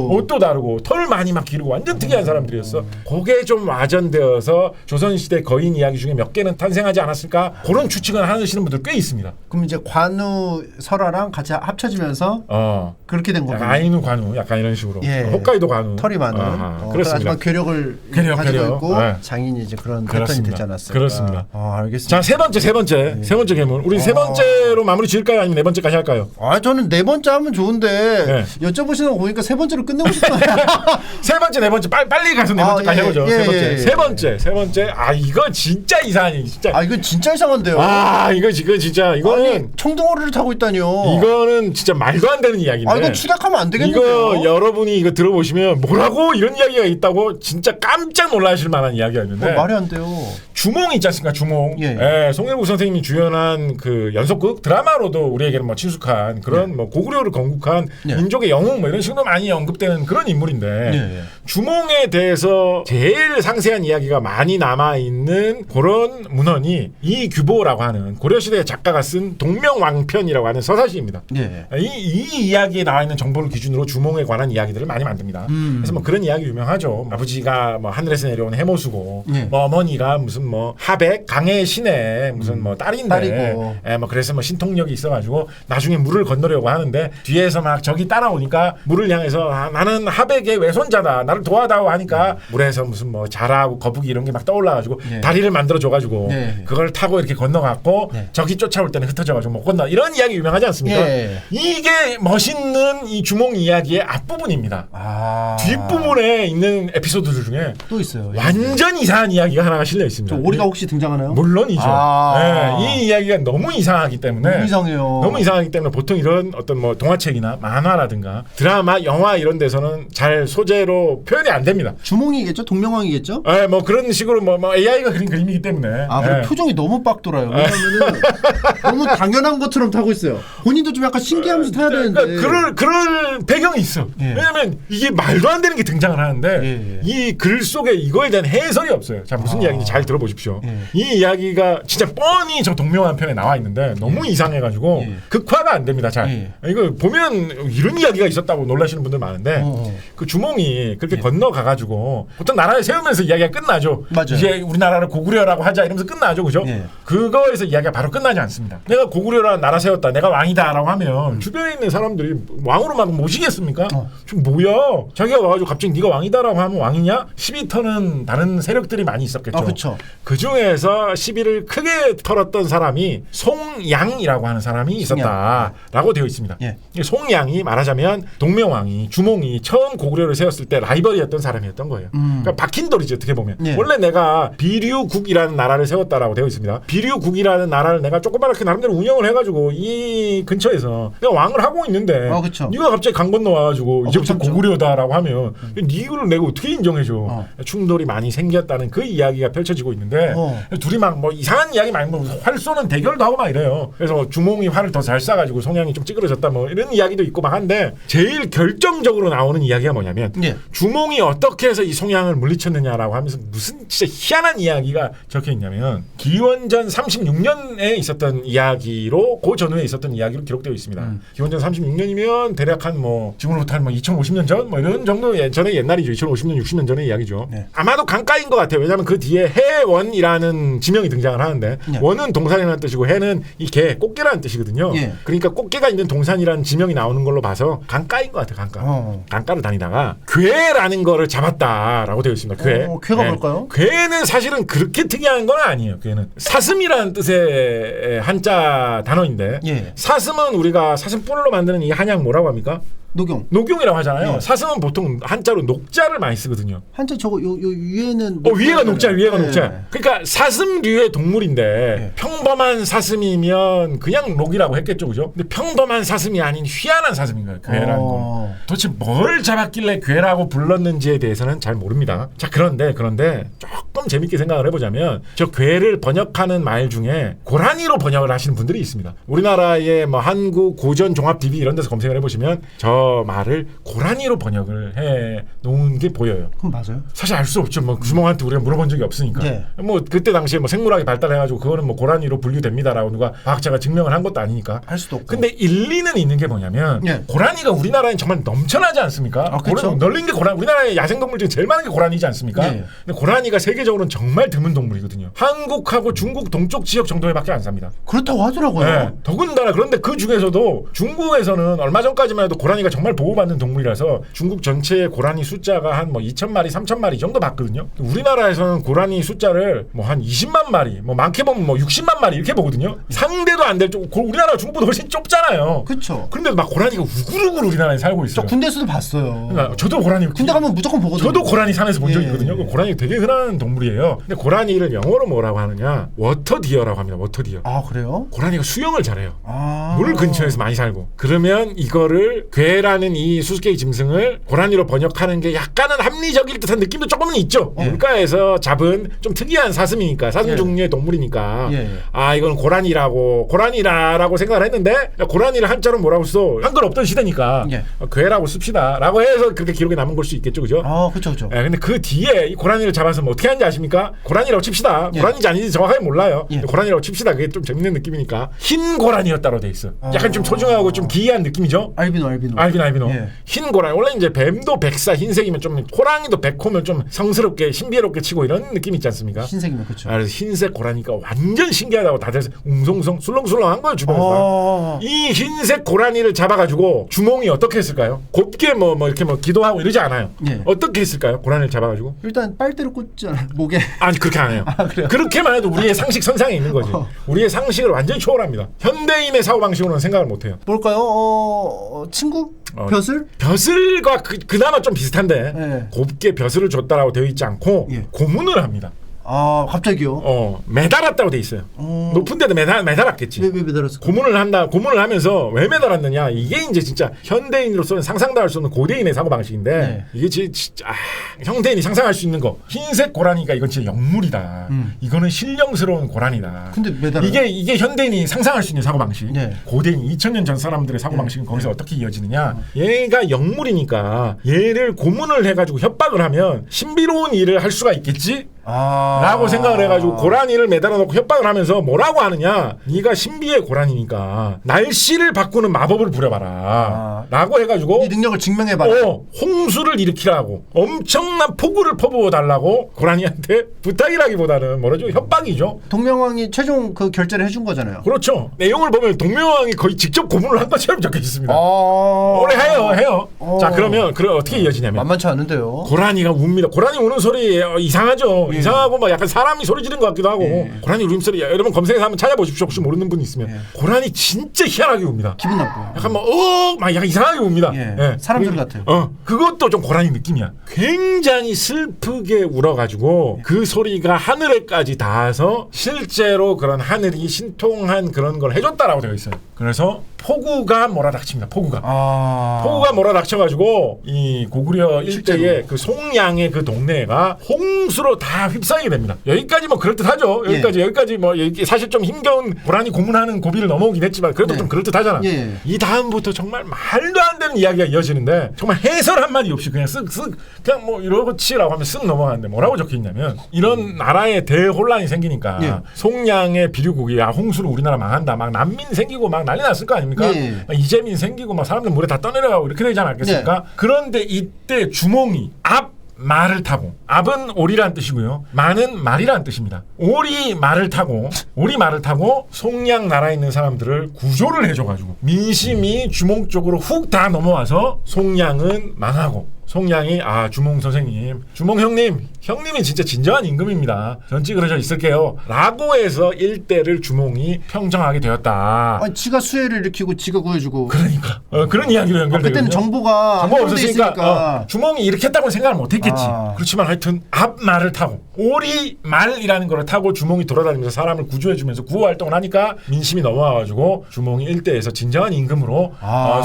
옷도 다르고 털 많이 막 기르고 완전 특이한 사람들이었어. 그게 좀 와전되어서 조선시대 거인 이야기 중에 몇 개는 탄생하지 않았을까? 그런 추측을 하시는 분들 꽤 있습니다. 그럼 이제 관우 설화랑 같이 합쳐지면서 그렇게 된 거죠. 아이누 관우 약간 이런 식으로. 홋카이도 관우. 털이 많은. 그렇습니다. 하지만 괴력을 가지고 있고 장인이 이제 그런 패턴이 되지 않았어요. 그렇습니다. 알겠습니다. 자, 세 번째 괴물. 우리 세 번째로 마무리 지을까요? 아니면 네 번째까지 할까요? 저는 네 번째 하면 좋은데 여쭤보시는 거 보니까 세 번째로 끝내고 싶어요. 세 번째, 네 번째 빨리 가서 네 번째까지 해보죠. 세 번째. 이거 진짜 이상하네. 진짜. 이건 진짜 이상한데요. 이거 진짜 이거는 청둥오리를 타고 있다니요. 이거는 진짜 말도 안 되는 이야기인데. 이건 추격하면 안 되겠는데요. 이거 여러분이 이거 들어보시면 뭐라고 이런 이야기가 있다고 진짜 깜짝 놀라실 만한 이야기가 있는데. 말이 안 돼요. 주몽 있지 않습니까? 주몽. 송일구 선생님이 주연한 그 연속극 드라마로도 우리에게는 뭐 친숙한 그런 뭐 고구려를 건국한 민족의 영웅 뭐 이런 식으로 많이 언급되는 그런 인물인데 주몽에 대해서 제일 상세한 이야기가 많이 남아 있는 그런 문헌이 이규보라고 하는 고려시대 작가가 쓴 동명왕편이라고 하는 서사시입니다. 이 이야기에 나와 있는 정보를 기준으로 주몽에 관한 이야기들을 많이 만듭니다. 그래서 뭐 그런 이야기 유명하죠. 아버지가 뭐 하늘에서 내려온 해모수고 뭐 어머니가 무슨 뭐 하백 강의 신의 무슨 뭐 딸인데 뭐 그래서 뭐 신통력이 있어가지고 나중에 물을 건너려고 하는데 뒤에서 막 적이 따라오니까 물을 향해서 나는 하백의 외손자다 나를 도와다오 하니까 물에서 무슨 뭐 자라하고 거북이 이런 게 막 떠올라가지고 다리를 만들어 줘가지고 그걸 타고 이렇게 건너갔고 적이 쫓아올 때는 흩어져가지고 못 건너 이런 이야기 유명하지 않습니까? 이게 멋있는 이 주몽 이야기의 앞부분입니다. 뒷부분에 있는 에피소드들 중에 또 있어요. 완전 이상한 이야기가 하나가 실려 있습니다. 오리가 혹시 등장하나요? 물론이죠. 이 이야기가 너무 이상하기 때문에 너무 이상해요. 너무 이상하기 때문에 보통 이런 어떤 뭐 동화책이나 만화라든가 드라마, 영화 이런 데서는 잘 소재로 표현이 안 됩니다. 주몽이겠죠? 동명왕이겠죠? 뭐 그런 식으로 뭐 AI가 그린 그림이기 때문에. 그리고 표정이 너무 빡 돌아요. 왜냐면은 너무 당연한 것처럼 타고 있어요. 본인도 좀 약간 신기하면서 타야 되는데. 그럴 배경이 있어. 왜냐면 이게 말도 안 되는 게 등장을 하는데 이 글 속에 이거에 대한 해설이 없어요. 자, 무슨 이야기인지 잘 들어보십시오. 이 이야기 이야기가 진짜 뻔히 저 동명한 편에 나와 있는데 너무 이상해가지고 극화가 안 됩니다. 잘 이거 보면 이런 이야기가 있었다고 놀라시는 분들 많은데 그 주몽이 그렇게 건너가가지고 보통 나라를 세우면서 이야기가 끝나죠. 맞아요. 이제 우리나라를 고구려라고 하자 이러면서 끝나죠, 그죠? 그거에서 이야기가 바로 끝나지 않습니다. 내가 고구려라는 나라 세웠다, 내가 왕이다라고 하면 주변에 있는 사람들이 왕으로 막 모시겠습니까? 지금 뭐야? 자기가 와가지고 갑자기 네가 왕이다라고 하면 왕이냐? 시비 터는 다른 세력들이 많이 있었겠죠. 그렇죠. 그 중에서 시비를 크게 털었던 사람이 송양이라고 하는 사람이 있었다라고 되어 있습니다. 송양이 말하자면 동명왕이 주몽이 처음 고구려를 세웠을 때 라이벌이었던 사람이었던 거예요. 그러니까 박힌 돌이지 어떻게 보면. 원래 내가 비류국이라는 나라를 세웠다라고 되어 있습니다. 비류국이라는 나라를 내가 조그맣게 나름대로 운영을 해가지고 이 근처에서 내가 왕을 하고 있는데 네가 갑자기 강 건너 와가지고 이제부터 고구려다라고 하면 네를 내가 어떻게 인정해줘. 충돌이 많이 생겼다는 그 이야기가 펼쳐지고 있는데 둘이 막 뭐 이상한 이야기 많이 활 쏘는 대결도 하고 막 이래요. 그래서 주몽이 활을 더 잘 쏴가지고 송양이 좀 찌그러졌다 뭐 이런 이야기도 있고 막 한데 제일 결정적으로 나오는 이야기가 뭐냐면 주몽이 어떻게 해서 이 송양을 물리쳤느냐라고 하면서 무슨 진짜 희한한 이야기가 적혀 있냐면 기원전 36년에 있었던 이야기로 그 전후에 있었던 이야기로 기록되어 있습니다. 기원전 36년이면 대략 한 뭐 지금으로부터 한 뭐 2050년 전 뭐 이런 정도 전에 옛날이죠. 2050년 60년 전의 이야기죠. 아마도 강가인 것 같아요. 왜냐하면 그 뒤에 해원이라는 지명이 등장을 하는데 원은 동산이라는 뜻이고 해는 이 개 꽃게라는 뜻이거든요. 그러니까 꽃게가 있는 동산이라는 지명이 나오는 걸로 봐서 강가인 것 같아요. 강가. 강가를 다니다가 괴라는 거를 잡았다라고 되어 있습니다. 괴. 괴가 뭘까요? 괴는 사실은 그렇게 특이한 건 아니에요. 괴는 사슴이라는 뜻의 한자 단어인데 사슴은 우리가 사슴뿔로 만드는 이 한약 뭐라고 합니까? 녹용이라고 하잖아요. 사슴은 보통 한자로 녹자를 많이 쓰거든요. 한자 저거 요 위에는 위에가 녹자, 위에가 녹자. 그러니까 사슴류의 동물인데 평범한 사슴이면 그냥 녹이라고 했겠죠, 그죠? 근데 평범한 사슴이 아닌 희한한 사슴인 거예요. 괴라는 거. 도대체 뭘 잡았길래 괴라고 불렀는지에 대해서는 잘 모릅니다. 자, 그런데 조금 재밌게 생각을 해보자면 저 괴를 번역하는 말 중에 고라니로 번역을 하시는 분들이 있습니다. 우리나라의 뭐 한국 고전 종합 DB 이런 데서 검색을 해보시면 저 말을 고라니로 번역을 해 놓은 게 보여요. 그럼 맞아요? 사실 알 수 없죠. 뭐 주몽한테 우리가 물어본 적이 없으니까. 뭐 그때 당시에 뭐 생물학이 발달해가지고 그거는 뭐 고라니로 분류됩니다라고 누가 과학자가 증명을 한 것도 아니니까. 할 수도 없고. 근데 일리는 있는 게 뭐냐면 고라니가 우리나라엔 정말 넘쳐나지 않습니까? 그렇죠. 널린 게 고라니. 우리나라의 야생동물 중에 제일 많은 게 고라니지 않습니까? 근데 고라니가 세계적으로는 정말 드문 동물이거든요. 한국하고 중국 동쪽 지역 정도에밖에 안 삽니다. 그렇다고 하더라고요. 더군다나 그런데 그 중에서도 중국에서는 얼마 전까지만 해도 고라니가 정말 보호받는 동물이라서 중국 전체의 고라니 숫자가 한 뭐 2,000마리, 3,000마리 정도 봤거든요. 우리나라에서는 고라니 숫자를 뭐 한 20만 마리, 뭐 많게 보면 뭐 60만 마리 이렇게 보거든요. 상대도 안 될 쪽. 우리나라가 중국보다 훨씬 좁잖아요. 그렇죠. 그런데 막 고라니가 우글우글 우리나라에 살고 있어요. 저 군대에서도 봤어요. 그러니까 저도 고라니 군대 가면 무조건 보거든요. 저도 고라니 산에서 본 적이 있거든요. 고라니 되게 흔한 동물이에요. 근데 고라니를 영어로 뭐라고 하느냐? 워터디어라고 합니다. 워터디어. 아, 그래요? 고라니가 수영을 잘해요. 물 근처에서 많이 살고. 그러면 이거를 괴라는 이 수수께끼 짐승을 고라니로 번역하는 게 약간은 합리적일 듯한 느낌도 조금은 있죠. 물가에서 잡은 좀 특이한 사슴이니까 사슴 종류의 동물이니까 아 이건 고라니라고 생각을 했는데 고라니를 한자로 뭐라고 써? 한글 없던 시대니까 괴라고 씁시다 라고 해서 그렇게 기록에 남은 걸 수 있겠죠, 그죠? 그렇죠. 근데 그 뒤에 이 고라니를 잡아서 뭐 어떻게 하는지 아십니까? 고라니라고 칩시다. 고라니인지 아닌지 정확하게 몰라요. 고라니라고 칩시다. 그게 좀 재밌는 느낌이니까 흰 고라니였다고 돼 있어. 약간 좀 소중하고 좀 기이한 느낌이죠. 알비노. 흰 고라니. 원래 이제 뱀도 백사 흰색이면 좀 호랑이도 백호면 좀 성스럽게 신비롭게 치고 이런 느낌 있지 않습니까? 흰색이면 그렇죠. 그래서 흰색 고라니가 완전 신기하다고 다들 웅성웅성 술렁술렁한 거예요, 주변에서. 이 흰색 고라니를 잡아가지고 주몽이 어떻게 했을까요? 곱게 뭐 이렇게 뭐 기도하고 이러지 않아요. 어떻게 했을까요? 고라니를 잡아가지고 일단 빨대로 꽂지 않아요? 목에. 아니 그렇게 안 해요. 그래요? 그렇게만 해도 우리의 상식 선상에 있는 거지. 우리의 상식을 완전히 초월합니다. 현대인의 사고방식으로는 생각을 못해요. 뭘까요? 친구? 벼슬? 벼슬과 그나마 좀 비슷한데 곱게 벼슬을 줬다라고 되어 있지 않고 고문을 합니다. 갑자기요? 매달았다고 돼 있어요. 높은 데도 매달았겠지. 왜 매달았어? 고문을 하면서 왜 매달았느냐? 이게 이제 진짜 현대인으로서는 상상도 할 수 없는 고대인의 사고 방식인데 이게 진짜 현대인이 상상할 수 있는 거. 흰색 고라니가 이건 진짜 영물이다. 이거는 신령스러운 고라니다. 근데 매달 이게 현대인이 상상할 수 있는 사고 방식. 고대인 2000년 전 사람들의 사고 방식은 거기서 어떻게 이어지느냐? 얘가 영물이니까 얘를 고문을 해가지고 협박을 하면 신비로운 일을 할 수가 있겠지. 라고 생각을 해가지고 고라니를 매달아 놓고 협박을 하면서 뭐라고 하느냐, 네가 신비의 고라니니까 날씨를 바꾸는 마법을 부려봐라 라고 해가지고 네 능력을 증명해봐라. 홍수를 일으키라고 엄청난 폭우를 퍼부어달라고 고라니한테 부탁이라기보다는 뭐라죠, 협박이죠. 동명왕이 최종 그 결제를 해준 거잖아요. 그렇죠. 내용을 보면 동명왕이 거의 직접 고문을 한 것처럼 적혀 있습니다. 오래 해요. 자, 그러면 어떻게 이어지냐면 만만치 않은데요. 고라니가 웁니다. 고라니 우는 소리 이상하죠. 이상하고 막 약간 사람이 소리 지르는 것 같기도 하고. 고라니 울음소리 여러분 검색해서 한번 찾아보십시오. 혹시 모르는 분이 있으면. 고라니 진짜 희한하게 웁니다. 기분 나빠요. 약간 막 약간 이상하게 웁니다. 사람 소리 같아요. 그것도 좀 고라니 느낌이야. 굉장히 슬프게 울어가지고 그 소리가 하늘에까지 닿아서 실제로 그런 하늘이 신통한 그런 걸 해줬다라고 되어 있어요. 그래서 폭우가 몰아닥칩니다. 폭우가 몰아닥쳐가지고 이 고구려 일대의 그 송양의 그 동네가 홍수로 다 휩싸이게 됩니다. 여기까지 뭐 그럴듯하죠. 여기까지 뭐 사실 좀 힘겨운 고라니 고문하는 고비를 넘어오긴 했지만 그래도 좀 그럴듯하잖아. 이 다음부터 정말 말도 안 되는 이야기가 이어지는데 정말 해설 한마디 없이 그냥 쓱쓱 그냥 뭐 이러고치라고 하면 쓱 넘어가는데 뭐라고 적혀있냐면 이런 나라에 대혼란이 생기니까 송양의 비류국이 홍수로 우리나라 망한다, 막 난민 생기고 막 난리 났을 거 아닙니까? 이재민 생기고 막 사람들 물에 다 떠내려가고 이렇게 되지 않았겠습니까? 그런데 이때 주몽이 말을 타고, 압은 오리란 뜻이고요, 마는 말이란 뜻입니다. 오리 말을 타고 송양 나라에 있는 사람들을 구조를 해줘가지고 민심이 주몽 쪽으로 훅 다 넘어와서 송양은 망하고, 송양이 주몽 선생님, 주몽 형님이 진짜 진정한 임금입니다. 전 찌그러져 있을게요 라고 해서 일대를 주몽이 평정하게 되었다. 지가 수해를 일으키고 지가 구해주고. 그러니까 그런 이야기로 연결되거든요. 그때는 정보가 없었으니까 주몽이 이렇게 했다고 생각을 못했겠지. 그렇지만 하여튼 앞말을 타고 오리 말이라는 걸 타고 주몽이 돌아다니면서 사람을 구조해주면서 구호 활동을 하니까 민심이 넘어와가지고 주몽이 일대에서 진정한 임금으로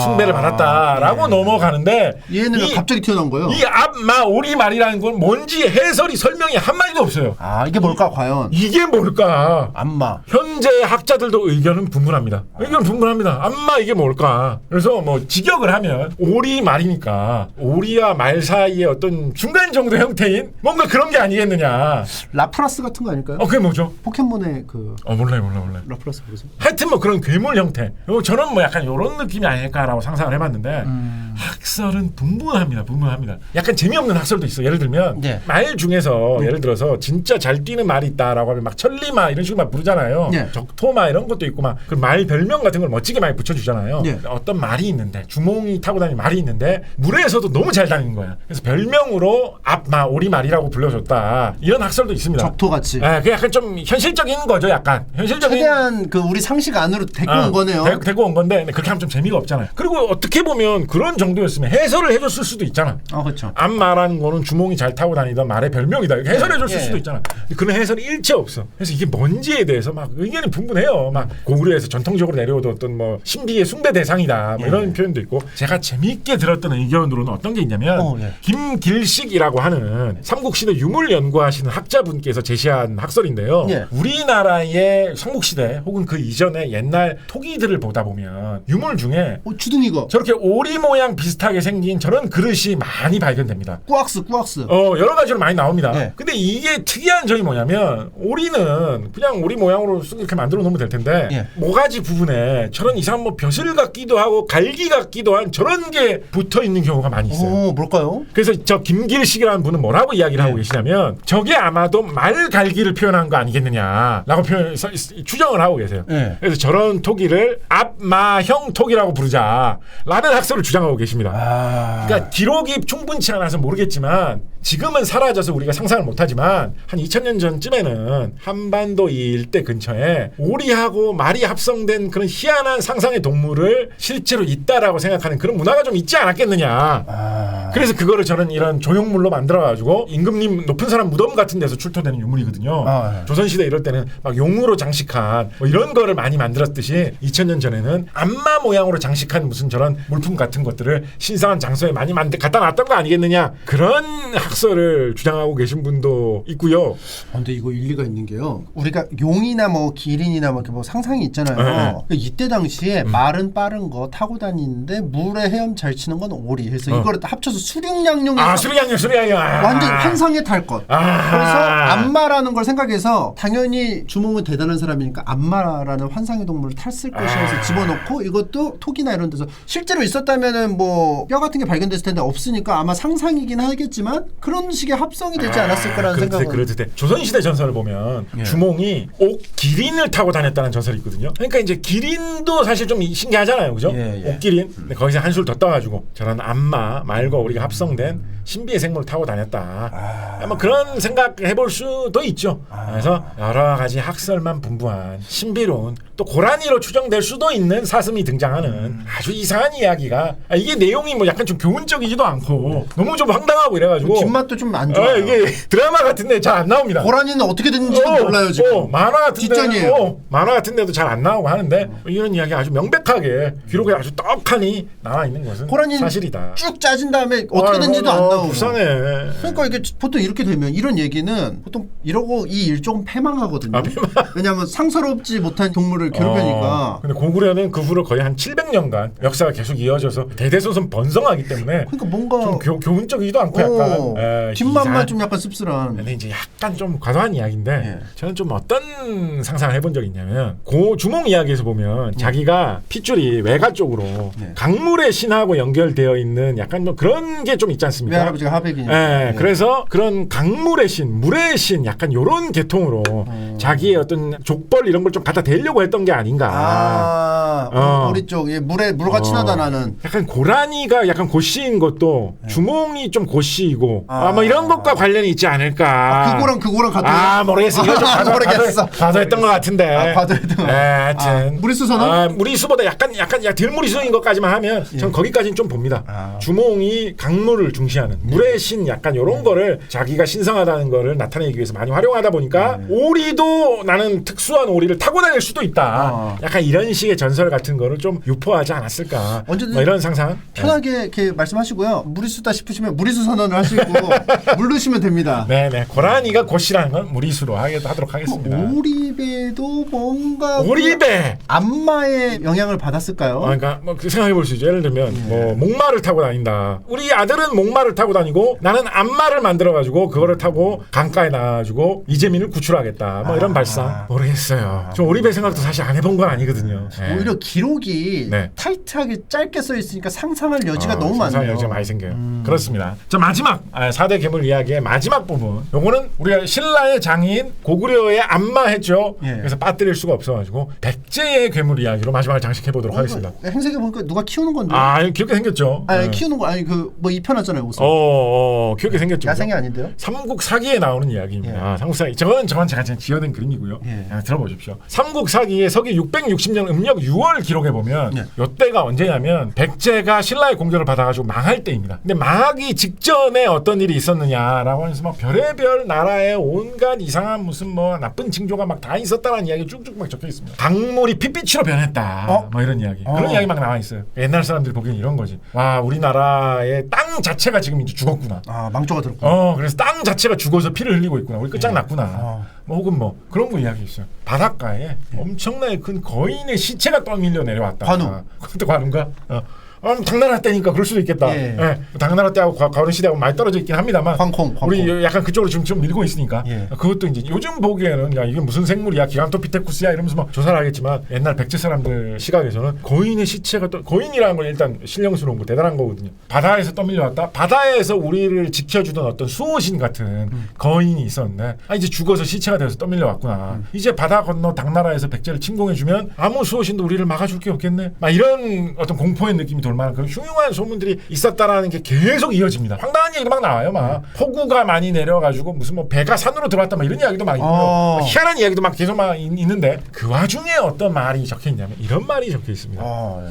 숭배를 받았다라고 넘어가는데, 얘는 갑자기 튀어나온 거예요. 이 앞마 오리 말이라는 건 뭔지 해설이 설명이 한마디도 없어요. 이게 뭘까 과연? 이게 뭘까? 안마. 현재 학자들도 의견은 분분합니다. 안마 이게 뭘까? 그래서 뭐 직역을 하면 오리 말이니까 오리와 말 사이의 어떤 중간 정도 형태인 뭔가 그런 게 아니겠느냐. 라프라스 같은 거 아닐까요? 그게 뭐죠? 포켓몬의 그. 몰라요. 라프라스 모르세요? 하여튼 뭐 그런 괴물 형태. 저는 뭐 약간 이런 느낌이 아닐까라고 상상을 해봤는데 학설은 분분합니다. 약간 재미없는 학설도 있어. 예를 들면 말 중에서 예를 들어서 진짜 잘 뛰는 말이 있다라고 하면 막 천리마 이런 식으로 막 부르잖아요. 적토마 이런 것도 있고 막 그 말 별명 같은 걸 멋지게 많이 붙여주잖아요. 어떤 말이 있는데, 주몽이 타고 다니는 말이 있는데 물에서도 너무 잘 다니는 거야. 그래서 별명으로 앞마 오리 말이라고 불러줬다. 이런 학설도 있습니다. 적토같이. 그 약간 좀 현실적인 거죠. 약간 현실적인. 최대한 그 우리 상식 안으로 데리고 온 거네요. 데리고 온 건데 그렇게 하면 좀 재미가 없잖아요. 그리고 어떻게 보면 그런 정도였으면 해설을 해줬을 수도 있잖아. 그렇죠. 앞말하는 거는 주몽이 잘 타고 다니던 말의 별명이다. 이렇게 해설해줬을 수도 있잖아. 그런 해설이 일체 없어. 그래서 이게 뭔지에 대해서 막 의견이 분분해요. 막 고구려에서 전통적으로 내려오던 어떤 뭐 신비의 숭배 대상이다. 뭐 이런 표현도 있고, 제가 재미있게 들었던 의견으로는 어떤 게 있냐면 김길식이라고 하는 삼국시대 유물 연구하시는 학자분께서 제시한 학설인데요. 우리나라의 삼국시대 혹은 그 이전의 옛날 토기들을 보다 보면 유물 중에 주둥이거 저렇게 오리 모양 비슷하게 생긴 저런 그릇이 많이 발견됩니다. 꾸악스. 여러 가지로 많이 나옵니다. 근데 이게 특이한 점이 뭐냐면, 오리는 그냥 오리 모양으로 쓱 이렇게 만들어 놓으면 될 텐데 모가지 부분에 저런 이상한 뭐 벼슬 같기도 하고 갈기 같기도 한 저런 게 붙어 있는 경우가 많이 있어요. 뭘까요? 그래서 저 김길식이라는 분은 뭐라고 이야기를 하고 계시냐면, 저게 아마도 말갈기를 표현한 거 아니겠느냐라고 추정을 하고 계세요. 그래서 저런 토기를 앞마형 토기라고 부르자라는 학설을 주장하고 계십니다. 그러니까 기록이 충분치 않아서 모르겠지만 지금은 사라져서 우리가 상상을 못하지만 한 2000년 전쯤에는 한반도 이 일대 근처에 오리하고 말이 합성된 그런 희한한 상상의 동물을 실제로 있다라고 생각하는 그런 문화가 좀 있지 않았겠느냐. 그래서 그거를 저는 이런 조형물로 만들어가지고 임금님 높은 사람 무덤 같은 데서 출토되는 유물이거든요. 조선시대 이럴 때는 막 용으로 장식한 뭐 이런 거를 많이 만들었듯이 2000년 전에는 안마 모양으로 장식한 무슨 저런 물품 같은 것들을 신성한 장소에 많이 갖다 놨던 거 아니겠느냐, 그런 학설을 주장하고 계신 분도 있고요. 근데 이거 일리가 있는 게요, 우리가 용이나 뭐 기린이나 뭐 상상이 있잖아요. 이때 당시에 말은 빠른 거 타고 다니는데 물에 헤엄 잘 치는 건 오리 해서 이거를 합쳐서 수륙양룡. 수륙양룡. 완전 환상에 탈 것. 그래서 안마라는 걸 생각해서 당연히 주몽은 대단한 사람이니까 안마라는 환상의 동물을 탔을 것이라 해서 집어넣고 이것도 톡이나 이런 데서 실제로 있었다면은 뭐 뼈 같은 게 발견됐을 텐데 없으니까 아마 상상이긴 하겠지만 그런 식의 합성이 되지 않았을 거라는 생각은. 그렇듯 조선시대 전설을 보면 주몽이 옥기린을 타고 다녔다는 전설이 있거든요. 그러니까 이제 기린도 사실 좀 신기하잖아요, 그죠? 옥기린. 근데 거기서 한술 더 떠가지고 저런 안마 말과 오리가 합성된 신비의 생물을 타고 다녔다. 뭐 그런 생각 해볼 수도 있죠. 그래서 여러 가지 학설만 분부한 신비로운 또 고라니로 추정될 수도 있는 사슴이 등장하는 아주 이상한 이야기가 이게 내용이 뭐 약간 좀 교훈적이지도 않고 너무 좀 황당하고 이래가지고 뒷맛도 좀 안 좋아요. 이게 드라마 같은데 잘 안 나옵니다. 고라니는 어떻게 됐는지도 몰라요 지금. 만화 같은데 뒷전이에요. 만화 같은데도 잘 안 나오고 하는데 이런 이야기 아주 명백하게 기록에 아주 떡하니 나와 있는 것은 사실이다. 쭉 짜진 다음에 어떻게 된지도 안 나오고. 불쌍해. 그러니까 이게 보통 이렇게 되면 이런 얘기는 보통 이러고 이 일종 패망하거든요. 왜냐하면 상서롭지 못한 동물을 괴롭히니까. 근데 고구려는 그 후로 거의 한 700년간 역사가 계속 이어져서 대대손손 번성하기 때문에 그러니까 뭔가 좀 교훈적이기도 않고 약간 뒷맛만 좀 약간 씁쓸한. 근데 이제 약간 좀 과도한 이야기인데 저는 좀 어떤 상상을 해본 적이 있냐면 주몽 이야기에서 보면 자기가 핏줄이 외가 쪽으로 강물의 신하고 연결되어 있는 약간 뭐 그런 게 좀 있지 않습니까? 외할아버지가 하백이니까. 그래서 그런 강물의 신, 물의 신 약간 요런 계통으로 자기의 어떤 족벌 이런 걸 좀 갖다 대려고 했던 게 아닌가. 우리 쪽 물과 친하다 나는. 약간 고라니가 약간 고씨인 것도 주몽이 좀 고씨이고 뭐 이런 것과 관련이 있지 않을까. 그거랑 같아요. 모르겠어. 이거 좀 과도했던 것 같은데. 과도했던 것. 하여튼 무리수 선언? 무리수보다 약간 덜 무리수인 것까지만 하면 전 거기까지는 좀 봅니다. 주몽이 강물을 중시하는 물의 신 약간 이런 거를 자기가 신성하다는 거를 나타내기 위해서 많이 활용하다 보니까 오리도 나는 특수한 오리를 타고 다닐 수도 있다. 약간 이런 식의 전설 같은 거를 좀 유포하지 않았을까. 언제든 뭐 이런 상상. 편하게 이렇게 말씀하시고요. 무리수다 싶으시면 무리수 선언을 하시고 물르시면 됩니다. 네네. 고라니가 고씨라는 건 무리수로 하도록 하겠습니다. 오리배도 뭔가 오리배 안마의 영향을 받았을까요? 그러니까 뭐 생각해 볼 수 있죠. 예를 들면 뭐 목마를 타고 다닌다. 우리 아들은 목마를 타고 다니고 나는 안마를 만들어 가지고 그거를 타고 강가에 나가지고 이재민을 구출하겠다. 뭐 이런 발상 모르겠어요. 저 오리배 생각도 사실 안 해본 건 아니거든요. 오히려 기록이 타이트하게 짧게 써 있으니까 상상할 여지가 너무 많네요. 상상할 여지가 많이 생겨요. 그렇습니다. 자 마지막 4대 괴물 이야기의 마지막 부분. 요거는 우리가 신라의 장인 고구려의 안마했죠. 그래서 빠뜨릴 수가 없어가지고 백제의 괴물 이야기로 마지막을 장식해 보도록 하겠습니다. 행색에 보니까 누가 키우는 건데. 귀엽게 생겼죠. 키우는 거 뭐 입혀놨잖아요. 옷을. 귀엽게 생겼죠. 야생이 아닌데요? 삼국사기에 나오는 이야기입니다. 삼국사기. 저건 제가 지어낸 그림이고요. 들어보십시오. 삼국사기에 서기 660년 음력 6월 기록해 보면 이때가 언제냐면 백제가 신라의 공격을 받아가지고 망할 때입니다. 근데 망하기 직전에 어떤 일이 있었느냐라고 해서 막 별의별 나라에 온갖 이상한 무슨 뭐 나쁜 징조가 막 다 있었다는 이야기 쭉쭉 막 적혀 있습니다. 강물이 핏빛으로 변했다. 뭐 이런 이야기. 그런 이야기 막 나와 있어요. 옛날 사람들이 보기엔 이런 거지. 와 우리나라의 땅 자체가 지금 이제 죽었구나. 망조가 들었구나. 그래서 땅 자체가 죽어서 피를 흘리고 있구나. 우리 끝장났구나. 뭐 혹은 뭐 그런 거 이야기 있어요. 바닷가에 엄청나게 큰 거인의 시체가 떠밀려 내려왔다. 관우. 그때 관우인가? 당나라 때니까 그럴 수도 있겠다. 당나라 때하고 과거 시대하고 많이 떨어져 있긴 합니다만 황콩. 우리 약간 그쪽으로 좀 밀고 있으니까 그것도 이제 요즘 보기에는 야 이게 무슨 생물이야 기간토피테쿠스야 이러면서 막 조사를 하겠지만 옛날 백제 사람들 시각에서는 거인의 시체가 거인이라는 건 일단 신령스러운 거 대단한 거거든요. 바다에서 떠밀려왔다. 바다에서 우리를 지켜주던 어떤 수호신 같은 거인이 있었는데 이제 죽어서 시체가 되어서 떠밀려왔구나. 이제 바다 건너 당나라에서 백제를 침공해주면 아무 수호신도 우리를 막아줄 게 없겠네. 막 이런 어떤 공포의 느낌이 만한 그런 흉흉한 소문들이 있었다라는 게 계속 이어집니다. 황당한 얘기도 막 나와요. 막 폭우가 많이 내려가지고 무슨 뭐 배가 산으로 들어왔다 막 이런 이야기도 막 있고요. 희한한 이야기도 막 계속 막 있는데 그 와중에 어떤 말이 적혀 있냐면 이런 말이 적혀 있습니다.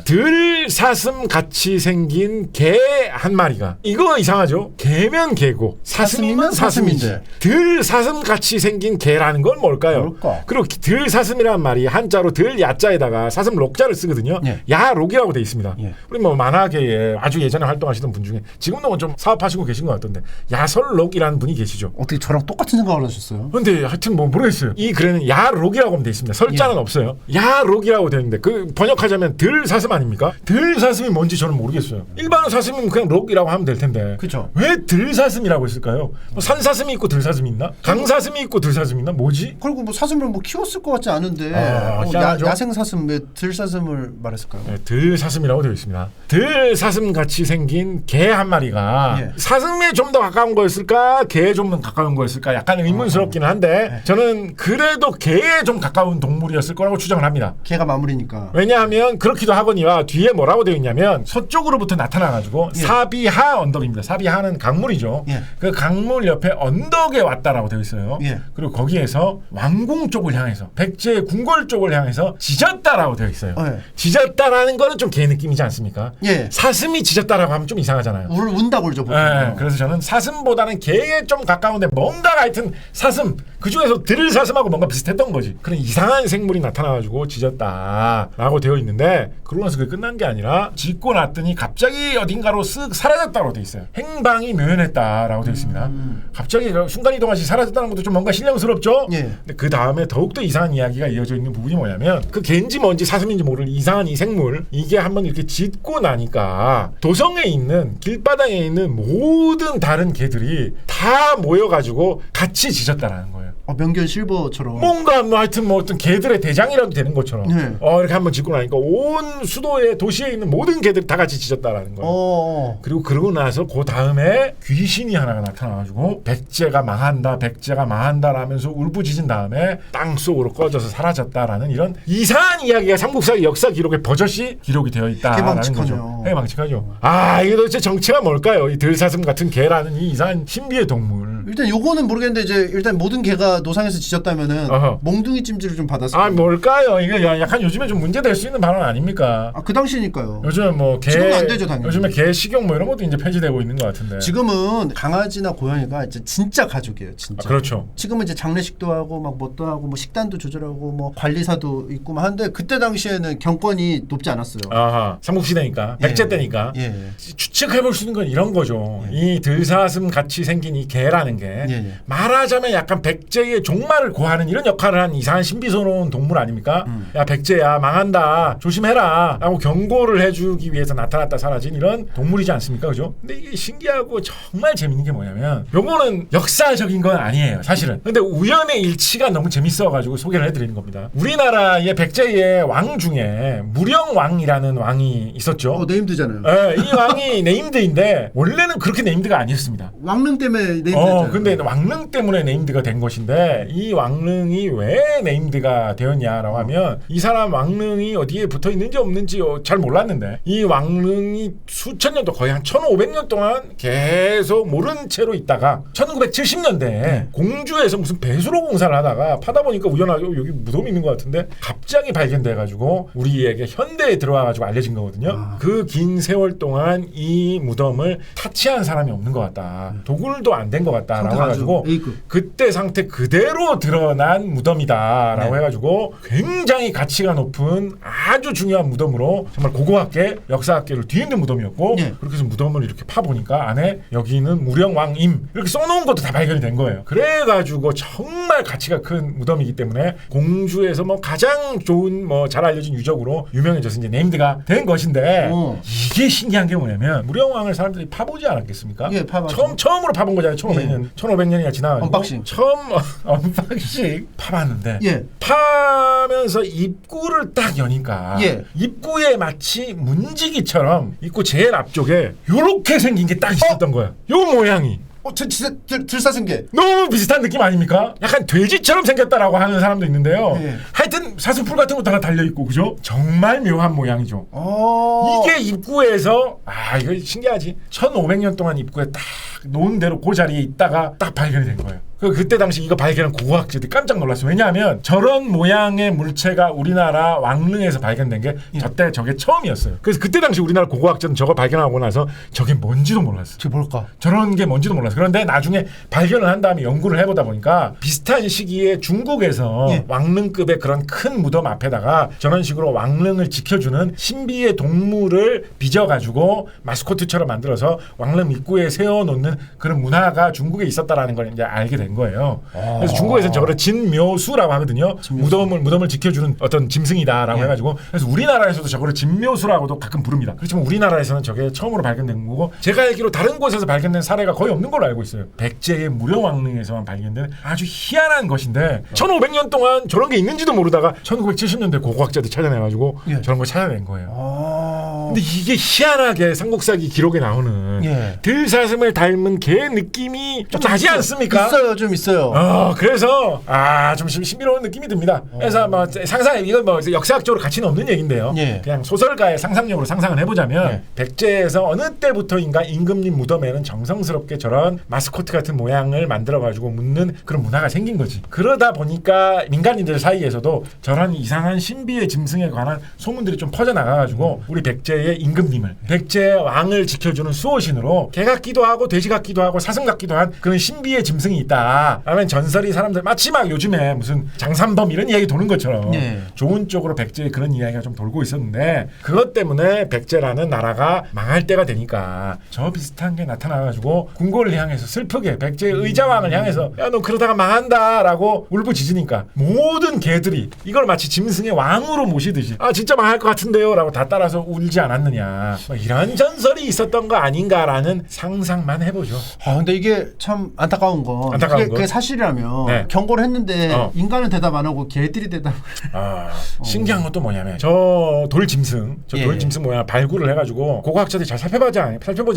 들사슴 같이 생긴 개 한 마리가 이거 이상하죠? 개면 개고 사슴이면 사슴인데 들사슴 같이 생긴 개라는 건 뭘까요? 그리고 들사슴이라는 말이 한자로 들 야자에다가 사슴 록자를 쓰거든요. 야록이라고 돼 있습니다. 우리 뭐 뭐 만화계에 아주 예전에 활동하시던 분 중에 지금도 좀 사업하시고 계신 것 같던데 야설록이라는 분이 계시죠. 어떻게 저랑 똑같은 생각을 하셨어요? 근데 하여튼 뭐 모르겠어요. 이 글에는 야록이라고 하면 돼 있습니다. 설자는 없어요. 야록이라고 되어 있는데 그 번역하자면 들사슴 아닙니까? 들사슴이 뭔지 저는 모르겠어요. 일반 사슴이면 그냥 록이라고 하면 될 텐데 그쵸. 왜 들사슴이라고 했을까요? 뭐 산사슴이 있고 들사슴이 있나? 강사슴이 있고 들사슴이 있나? 뭐지? 그리고 뭐 사슴을 뭐 키웠을 것 같지 않은데 희한하죠? 야생 사슴 왜 들사슴을 말했을까요? 네, 들사슴이라고 되어 있습니다. 들사슴 같이 생긴 개 한 마리가 예. 사슴에 좀 더 가까운 거였을까? 개에 좀 더 가까운 거였을까? 약간 의문스럽기는 한데 저는 그래도 개에 좀 가까운 동물이었을 거라고 추정을 합니다. 개가 마무리니까. 왜냐하면 그렇기도 하거니와 뒤에 뭐라고 되어 있냐면 서쪽으로부터 나타나가지고 사비하 언덕입니다. 사비하는 강물이죠. 예. 그 강물 옆에 언덕에 왔다라고 되어 있어요. 예. 그리고 거기에서 왕궁 쪽을 향해서 백제의 궁궐 쪽을 향해서 짖었다라고 되어 있어요. 예. 짖었다라는 거는 좀 개 느낌이지 않습니까? 예. 사슴이 짖었다라고 하면 좀 이상하잖아요. 운다고 그러죠. 보통. 네, 그래서 저는 사슴보다는 개에 좀 가까운데 뭔가가 하여튼 사슴 그중에서 들사슴하고 뭔가 비슷했던 거지. 그런 이상한 생물이 나타나가지고 짖었다라고 되어 있는데 그러고 나서 그게 끝난 게 아니라 짖고 났더니 갑자기 어딘가로 쓱 사라졌다고 되어 있어요. 행방이 묘연했다라고 되어 있습니다. 갑자기 순간이동하시 사라졌다는 것도 좀 뭔가 신령스럽죠. 예. 근데 그 다음에 더욱더 이상한 이야기가 이어져 있는 부분이 뭐냐면 그 개인지 뭔지 사슴인지 모를 이상한 이 생물 이게 한번 이렇게 짖고 나니까 도성에 있는 길바닥에 있는 모든 다른 개들이 다 모여가지고 같이 짖었다라는 거예요. 명견 실버처럼. 뭔가 뭐 하여튼 뭐 어떤 개들의 대장이라도 되는 것처럼 네. 이렇게 한번 짖고 나니까 온 수도에 도시에 있는 모든 개들이 다 같이 짖었다라는 거예요. 그리고 그러고 나서 그 다음에 귀신이 하나가 나타나가지고 백제가 망한다 라면서 울부짖은 다음에 땅 속으로 꺼져서 사라졌다라는 이런 이상한 이야기가 삼국사 역사 기록에 버젓이 기록이 되어 있다라는 거죠. 해망측하죠. 이게 도대체 정체가 뭘까요? 이 들사슴 같은 개라는 이 이상한 신비의 동물. 일단 요거는 모르겠는데 이제 일단 모든 개가 노상에서 짖었다면은 몽둥이 찜질을 좀 받았어요. 뭘까요? 이게 약간 요즘에 좀 문제될 수 있는 발언 아닙니까? 그 당시니까요. 요즘 뭐 개 지금은 안 되죠, 당연히. 요즘에 개 식용 뭐 이런 것도 이제 폐지되고 있는 것 같은데. 지금은 강아지나 고양이가 이제 진짜 가족이에요, 진짜. 그렇죠. 지금은 이제 장례식도 하고 막 뭣도 하고 뭐 식단도 조절하고 뭐 관리사도 있고 막 하는데 그때 당시에는 경권이 높지 않았어요. 삼국시대니까 백제 때니까. 추측해볼 수 있는 건 이런 거죠. 이 들사슴 같이 생긴 이 개라는 게 말하자면 약간 백제의 종말을 고하는 이런 역할을 한 이상한 신비스러운 동물 아닙니까? 야 백제야 망한다 조심해라 라고 경고를 해주기 위해서 나타났다 사라진 이런 동물이지 않습니까? 그죠? 근데 이게 신기하고 정말 재밌는 게 뭐냐면 요거는 역사적인 건 아니에요 사실은. 근데 우연의 일치가 너무 재밌어가지고 소개를 해드리는 겁니다. 우리나라의 백제의 왕 중에 무령왕이라는 왕이 있었죠. 네임드잖아요. 이 왕이 네임드인데 원래는 그렇게 네임드가 아니었습니다. 왕릉 때문에 네임드였잖아요. 근데 왕릉 때문에 네임드가 된 것인데 이 왕릉이 왜 네임드가 되었냐라고 하면 이 사람 왕릉이 어디에 붙어 있는지 없는지 잘 몰랐는데 이 왕릉이 수천 년 동안 거의 한 1500년 동안 계속 모른 채로 있다가 1970년대에 공주에서 무슨 배수로 공사를 하다가 파다 보니까 우연하게 여기 무덤이 있는 것 같은데 갑자기 발견돼가지고 우리에게 현대에 들어와가지고 알려진 거거든요. 그 긴 세월 동안 이 무덤을 타치한 사람이 없는 것 같다. 도굴도 안 된 것 같다라고 해가지고 그때 상태 그대로 드러난 무덤이다라고 해가지고 굉장히 가치가 높은 아주 중요한 무덤으로 정말 고고학계 역사학계를 뒤흔든 무덤이었고 그렇게 해서 무덤을 이렇게 파보니까 안에 여기는 무령왕임 이렇게 써놓은 것도 다 발견이 된 거예요. 그래가지고 정말 가치가 큰 무덤이기 때문에 공주에서 뭐 가장 좋은 뭐 잘 알려진 유적으로 유명해져서 이제 네임드가 된 것인데 이게 신기한 게 뭐냐면 무령왕을 사람들이 파보지 않았겠습니까? 처음으로 파본 거잖아요. 1500년이나 지나가지고 언박싱 언박싱 파봤는데 파면서 입구를 딱 여니까 입구에 마치 문지기처럼 입구 제일 앞쪽에 요렇게 생긴 게 딱 있었던 거야. 요 모양이 들사슴개 너무 비슷한 느낌 아닙니까? 약간 돼지처럼 생겼다라고 하는 사람도 있는데요. 하여튼 사슴풀 같은 것도 하나 달려있고 그죠? 정말 묘한 모양이죠. 이게 입구에서 이거 신기하지. 1500년 동안 입구에 딱 놓은 대로 그 자리에 있다가 딱 발견이 된 거예요. 그때 당시 이거 발견한 고고학자들이 깜짝 놀랐어요. 왜냐하면 저런 모양의 물체가 우리나라 왕릉에서 발견된 게 저때 저게 처음이었어요. 그래서 그때 당시 우리나라 고고학자는 저걸 발견하고 나서 저게 뭔지도 몰랐어요. 저게 뭘까? 저런 게 뭔지도 몰랐어요. 그런데 나중에 발견을 한 다음에 연구를 해보다 보니까 비슷한 시기에 중국에서 왕릉급의 그런 큰 무덤 앞에다가 저런 식으로 왕릉을 지켜주는 신비의 동물을 빚어가지고 마스코트처럼 만들어서 왕릉 입구에 세워놓는 그런 문화가 중국에 있었다라는 걸 이제 알게 된 거예요. 그래서 중국에서는 저거를 진묘수라고 하거든요. 무덤을 지켜주는 어떤 짐승이다라고 해가지고 그래서 우리나라에서도 저거를 진묘수라고도 가끔 부릅니다. 그렇지만 우리나라에서는 저게 처음으로 발견된 거고 제가 알기로 다른 곳에서 발견된 사례가 거의 없는 걸로 알고 있어요. 백제의 무령왕릉에서만 발견된 아주 희한한 것인데 1500년 동안 저런 게 있는지도 모르다가 1970년대 고고학자들 찾아내가지고 저런 걸 찾아낸 거예요. 근데 이게 희한하게 삼국사기 기록에 나오는 들사슴을 닮은 개 느낌이 좀 나지 않습니까? 있어요, 좀 있어요. 그래서 좀 신비로운 느낌이 듭니다. 그래서 뭐 상상 이건 뭐 역사학적으로 가치는 없는 얘기인데요. 그냥 소설가의 상상력으로 상상을 해보자면 백제에서 어느 때부터인가 임금님 무덤에는 정성스럽게 저런 마스코트 같은 모양을 만들어가지고 묻는 그런 문화가 생긴 거지. 그러다 보니까 민간인들 사이에서도 저런 이상한 신비의 짐승에 관한 소문들이 좀 퍼져나가가지고 우리 백제의 임금님을 백제의 왕을 지켜주는 수호신으로 개 같기도 하고 돼지 같기도 하고 사슴 같기도 한 그런 신비의 짐승이 있다. 라면 전설이 사람들 마치 막 요즘에 무슨 장산범 이런 이야기 도는 것처럼 좋은 쪽으로 백제의 그런 이야기가 좀 돌고 있었는데 그것 때문에 백제라는 나라가 망할 때가 되니까 저 비슷한 게 나타나가지고 궁궐을 향해서 슬프게 백제의 의자왕을 향해서 야 너 그러다가 망한다라고 울부짖으니까 모든 개들이 이걸 마치 짐승의 왕으로 모시듯이 아 진짜 망할 것 같은데요 라고 다 따라서 울지 않았느냐 뭐 이런 전설이 있었던 거 아닌가라는 상상만 해보죠. 근데 이게 참 안타까운 건 그게 사실이라면 경고를 했는데 인간은 대답 안 하고 개들이 대답을 신기한 건 또 뭐냐면 저 돌짐승 모양 발굴을 해가지고 고고학자들이 잘 살펴보지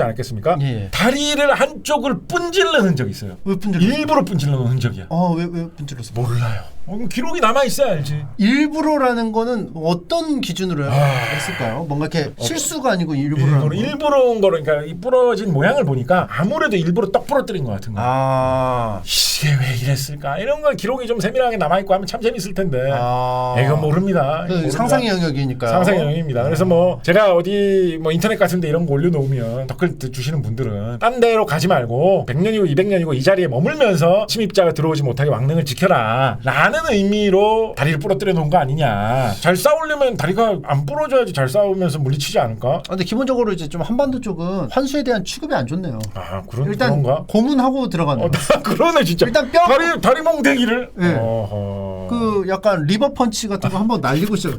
않았겠습니까? 다리를 한쪽을 분질른 흔적이 있어요. 왜 분질렀어? 일부러 분질러 놓은 흔적이야. 왜 분질렀어? 몰라요. 기록이 남아있어야 알지. 일부러라는 거는 어떤 기준으로 했을까요? 뭔가 이렇게 실수가 아니고 일부러인 거로 그러니까 이 부러진 모양을 보니까 아무래도 일부러 떡 부러뜨린 것 같은 거야. 이게 왜 이랬을까? 이런 걸 기록이 좀 세밀하게 남아있고 하면 참 재밌을 텐데 이건 모릅니다. 상상의 영역이니까. 상상의 영역입니다. 그래서 뭐 제가 어디 뭐 인터넷 같은 데 이런 거 올려놓으면 댓글 주시는 분들은 딴 데로 가지 말고 100년이고 200년이고 이 자리에 머물면서 침입자가 들어오지 못하게 왕릉을 지켜라 라는 의미로 다리를 부러뜨려 놓은 거 아니냐. 잘 싸우려면 다리가 안 부러져야지 잘 싸우면서 물리치지 않을까? 근데 기본적으로 이제 좀 한반도 쪽은 환수에 대한 취급이 안 좋네요. 일단 그런가? 고문하고 들어가는. 그러네 진짜. 일단 다리 몽대기를. 그 약간 리버 펀치 같은 거 한번 날리고 있어요.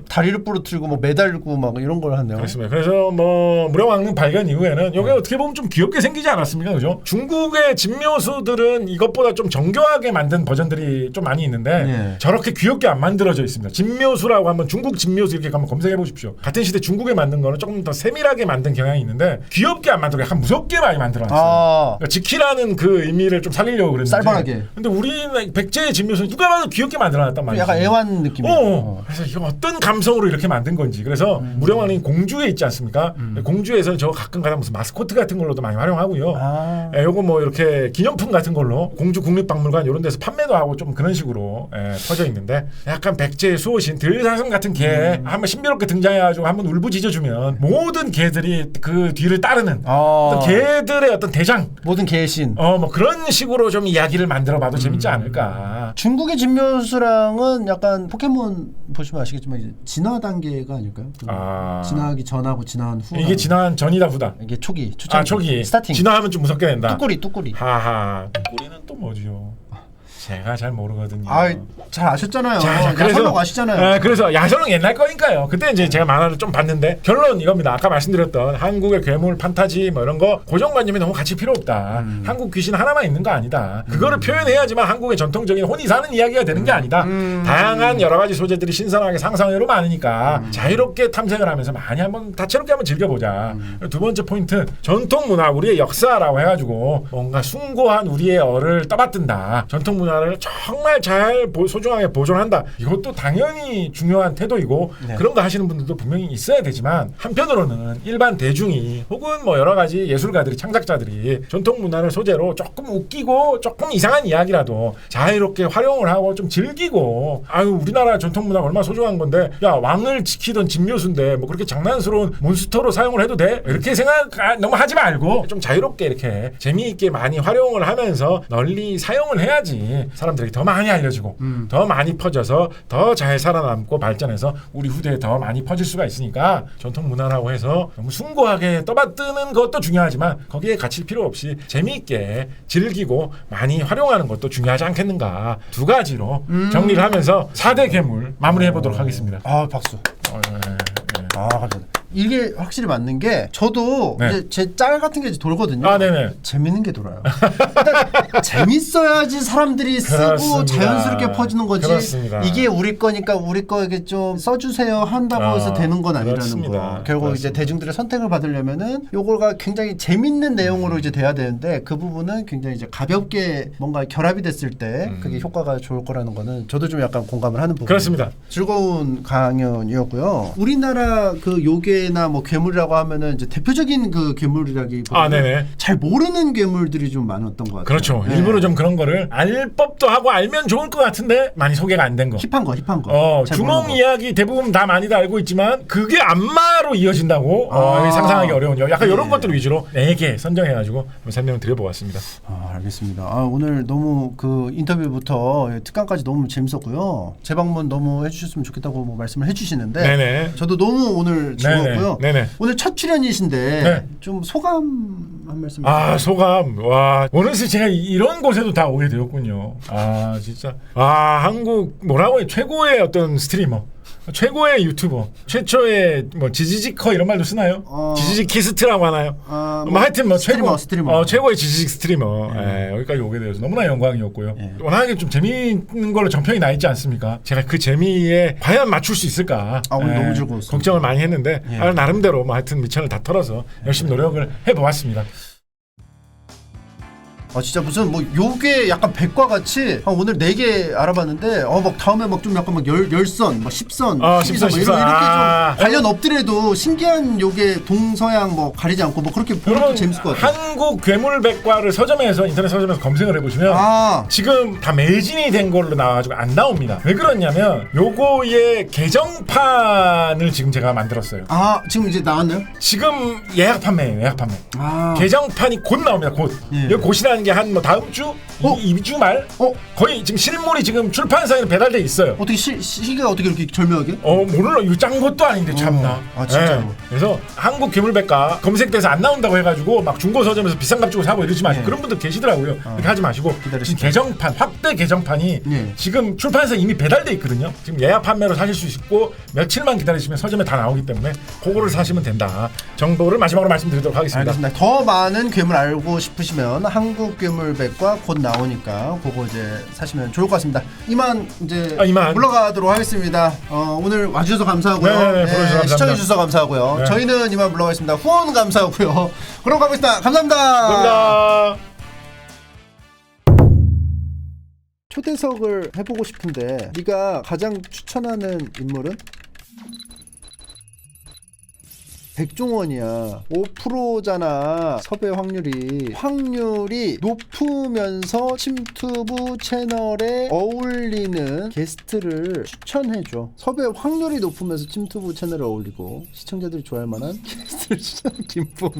다리를 부러뜨리고 뭐 매달고 막 이런 걸 하네요. 그렇습니다. 그래서 뭐 무령왕릉 발견 이후에는 이게 어떻게 보면 좀 귀엽게 생기지 않았습니까, 그죠? 중국의 진묘수들은 이것보다 좀 정교하게 만든 버전들이 좀 많이 있는데 저렇게 귀엽게 안 만들어져 있습니다. 진묘수라고 하면 중국 진묘수 이렇게 한번 검색해 보십시오. 같은 시대 중국에 만든 거는 조금 더 세밀하게 만든 경향이 있는데 귀엽게 안 만들고 약간 무섭게 많이 만들어놨어요. 그러니까 지키라는 그 의미를 좀 살리려고 그랬는데. 쌀벌하게. 근데 우리는 백제의 진묘수는 누가 봐도 귀엽게 만들어놨단 말이에요. 약간 애완 느낌이에요. 그래서 이거 어떤 감성으로 이렇게 만든 건지. 그래서 무령왕릉이 공주에 있지 않습니까? 공주에서는 저거 가끔 가다 무슨 마스코트 같은 걸로도 많이 활용하고요. 요거 뭐 이렇게 기념품 같은 걸로 공주 국립박물관 이런 데서 판매도 하고 좀 그런 식으로 퍼져 있는데 약간 백제의 수호신 들사슴 같은 개 한번 신비롭게 등장해가지고 한번 울부짖어주면 모든 개들이 그 뒤를 따르는 어떤 개들의 어떤 대장 모든 개의 신 뭐 그런 식으로 좀 이야기를 만들어봐도 재밌지 않을까. 중국의 진묘수랑은 약간 포켓몬 보시면 아시겠지만 이제 진화 단계가 아닐까요? 진화하기 전하고 진화한 후. 이게 진화한 전이다 후다. 이게 초기. 스타팅. 진화하면 좀 무섭게 된다. 뚜꾸리. 하하. 뚜꾸리는 또 뭐지요? 제가 잘 모르거든요. 잘 아셨잖아요. 야설록 아시잖아요. 그래서 야설록 옛날 거니까요. 그때 이제 제가 만화를 좀 봤는데 결론 이겁니다. 아까 말씀드렸던 한국의 괴물, 판타지 뭐 이런 거 고정관념이 너무 같이 필요 없다. 한국 귀신 하나만 있는 거 아니다. 그거를 표현해야지만 한국의 전통적인 혼이 사는 이야기가 되는 게 아니다. 다양한 여러 가지 소재들이 신선하게 상상외로 많으니까 자유롭게 탐색을 하면서 많이 한번 다채롭게 한번 즐겨보자. 두 번째 포인트 전통 문화 우리의 역사라고 해가지고 뭔가 숭고한 우리의 얼을 떠받든다. 전통 문화 문화를 정말 잘 소중하게 보존한다. 이것도 당연히 중요한 태도이고 네. 그런 거 하시는 분들도 분명히 있어야 되지만 한편으로는 일반 대중이 혹은 뭐 여러 가지 예술가들이 창작자들이 전통 문화를 소재로 조금 웃기고 조금 이상한 이야기라도 자유롭게 활용을 하고 좀 즐기고 아유 우리나라 전통 문화가 얼마나 소중한 건데 야 왕을 지키던 진묘수인데 뭐 그렇게 장난스러운 몬스터로 사용을 해도 돼? 이렇게 생각 너무 하지 말고 좀 자유롭게 이렇게 재미있게 많이 활용을 하면서 널리 사용을 해야지 사람들에게 더 많이 알려지고 더 많이 퍼져서 더 잘 살아남고 발전해서 우리 후대에 더 많이 퍼질 수가 있으니까 전통 문화라고 해서 너무 숭고하게 떠받드는 것도 중요하지만 거기에 갇힐 필요 없이 재미있게 즐기고 많이 활용하는 것도 중요하지 않겠는가 두 가지로 정리를 하면서 4대 괴물 마무리해보도록 하겠습니다. 아 박수. 아 감사합니다. 이게 확실히 맞는 게 저도 네. 이제 제 짤 같은 게 이제 돌거든요. 아, 네네. 재밌는 게 돌아요. 일단 재밌어야지 사람들이 쓰고 그렇습니다. 자연스럽게 퍼지는 거지. 그렇습니다. 이게 우리 거니까 우리 거에게 좀 써주세요 한다고 해서 되는 건 아니라는 그렇습니다. 거. 결국 그렇습니다. 이제 대중들의 선택을 받으려면은 요거가 굉장히 재밌는 내용으로 이제 돼야 되는데 그 부분은 굉장히 이제 가볍게 뭔가 결합이 됐을 때 그게 효과가 좋을 거라는 거는 저도 좀 약간 공감을 하는 부분. 그렇습니다. 즐거운 강연이었고요. 우리나라 그 요괴나 뭐 괴물이라고 하면은 이제 대표적인 그 괴물이라기보다는 네네. 잘 모르는 괴물들이 좀 많았던 것 같아요. 그렇죠. 네. 일부러 좀 그런 거를 알 법도 하고 알면 좋을 것 같은데 많이 소개가 안 된 거. 힙한 거. 잘 모르는 주몽 거. 이야기 대부분 다 많이들 알고 있지만 그게 안마로 이어진다고 아. 상상하기 어려운 약간 네. 이런 것들 위주로 4개 선정해가지고 한번 설명을 드려보았습니다. 알겠습니다. 오늘 너무 그 인터뷰부터 특강까지 너무 재밌었고요. 재방문 너무 해주셨으면 좋겠다고 뭐 말씀을 해주시는데 네네. 저도 너무 오늘 즐거웠고요. 네네. 오늘 첫 출연이신데 네. 좀 소감 한 말씀. 소감. 와, 어느새 제가 이런 곳에도 다 오게 되었군요. 진짜. 한국 뭐라고 해? 최고의 어떤 스트리머. 최고의 유튜버, 최초의 뭐 지지직커 이런 말도 쓰나요? 지지직 키스트라고 하나요? 뭐 하여튼 뭐 스트리머. 최고의 지지직 스트리머. 여기까지 오게 되어서 너무나 영광이었고요. 워낙에 좀 재미있는 걸로 전평이 나 있지 않습니까? 제가 그 재미에 과연 맞출 수 있을까? 오늘 너무 즐거웠어요. 걱정을 많이 했는데 나름대로 뭐 하여튼 미천을 다 털어서 열심히 노력을 해보았습니다. 진짜 무슨 뭐 요게 약간 백과 같이 오늘 4개 알아봤는데 막 다음에 막 좀 약간 막 열선, 막 10선, 12선 뭐 이렇게 좀 관련 없더라도 신기한 요게 동서양 뭐 가리지 않고 뭐 그렇게 보는 것도 재밌을 것 같아요. 한국 괴물백과를 서점에서 인터넷 서점에서 검색을 해보시면 지금 다 매진이 된 걸로 나와가지고 안 나옵니다. 왜 그러냐면 요거의 개정판을 지금 제가 만들었어요. 지금 이제 나왔나요? 지금 예약 판매예요. 예약 판매. 개정판이 곧 나옵니다. 곧. 이 곧이라는 게 한 뭐 다음 주? 2주 말? 거의 지금 실물이 지금 출판사에 배달돼 있어요. 어떻게 시기가 어떻게 이렇게 절묘하게? 몰라. 이거 짠 것도 아닌데 참나. 진짜로. 그래서 한국 괴물백과 검색돼서 안 나온다고 해가지고 막 중고 서점에서 비싼 값 주고 사고 이러지 마시고 그런 분들 계시더라고요. 그렇게 하지 마시고 지금 개정판, 확대 개정판이 지금 출판사에 이미 배달돼 있거든요. 지금 예약 판매로 사실 수 있고 며칠만 기다리시면 서점에 다 나오기 때문에 그거를 사시면 된다. 정보를 마지막으로 말씀드리도록 하겠습니다. 알겠습니다. 더 많은 괴물 알고 싶으시면 한국 괴물백과 곧 나오니까 그거 이제 사시면 좋을 것 같습니다. 이만 이제 물러가도록 하겠습니다. 오늘 와주셔서 감사하고요. 감사합니다. 시청해주셔서 감사하고요. 저희는 이만 물러가겠습니다. 후원 감사하고요. 그럼 가보겠습니다. 감사합니다. 초대석을 해보고 싶은데 네가 가장 추천하는 인물은? 백종원이야. 5%잖아. 섭외 확률이 높으면서 침투부 채널에 어울리는 게스트를 추천해줘. 섭외 확률이 높으면서 침투부 채널에 어울리고 시청자들이 좋아할 만한 게스트를 추천해. 김풍.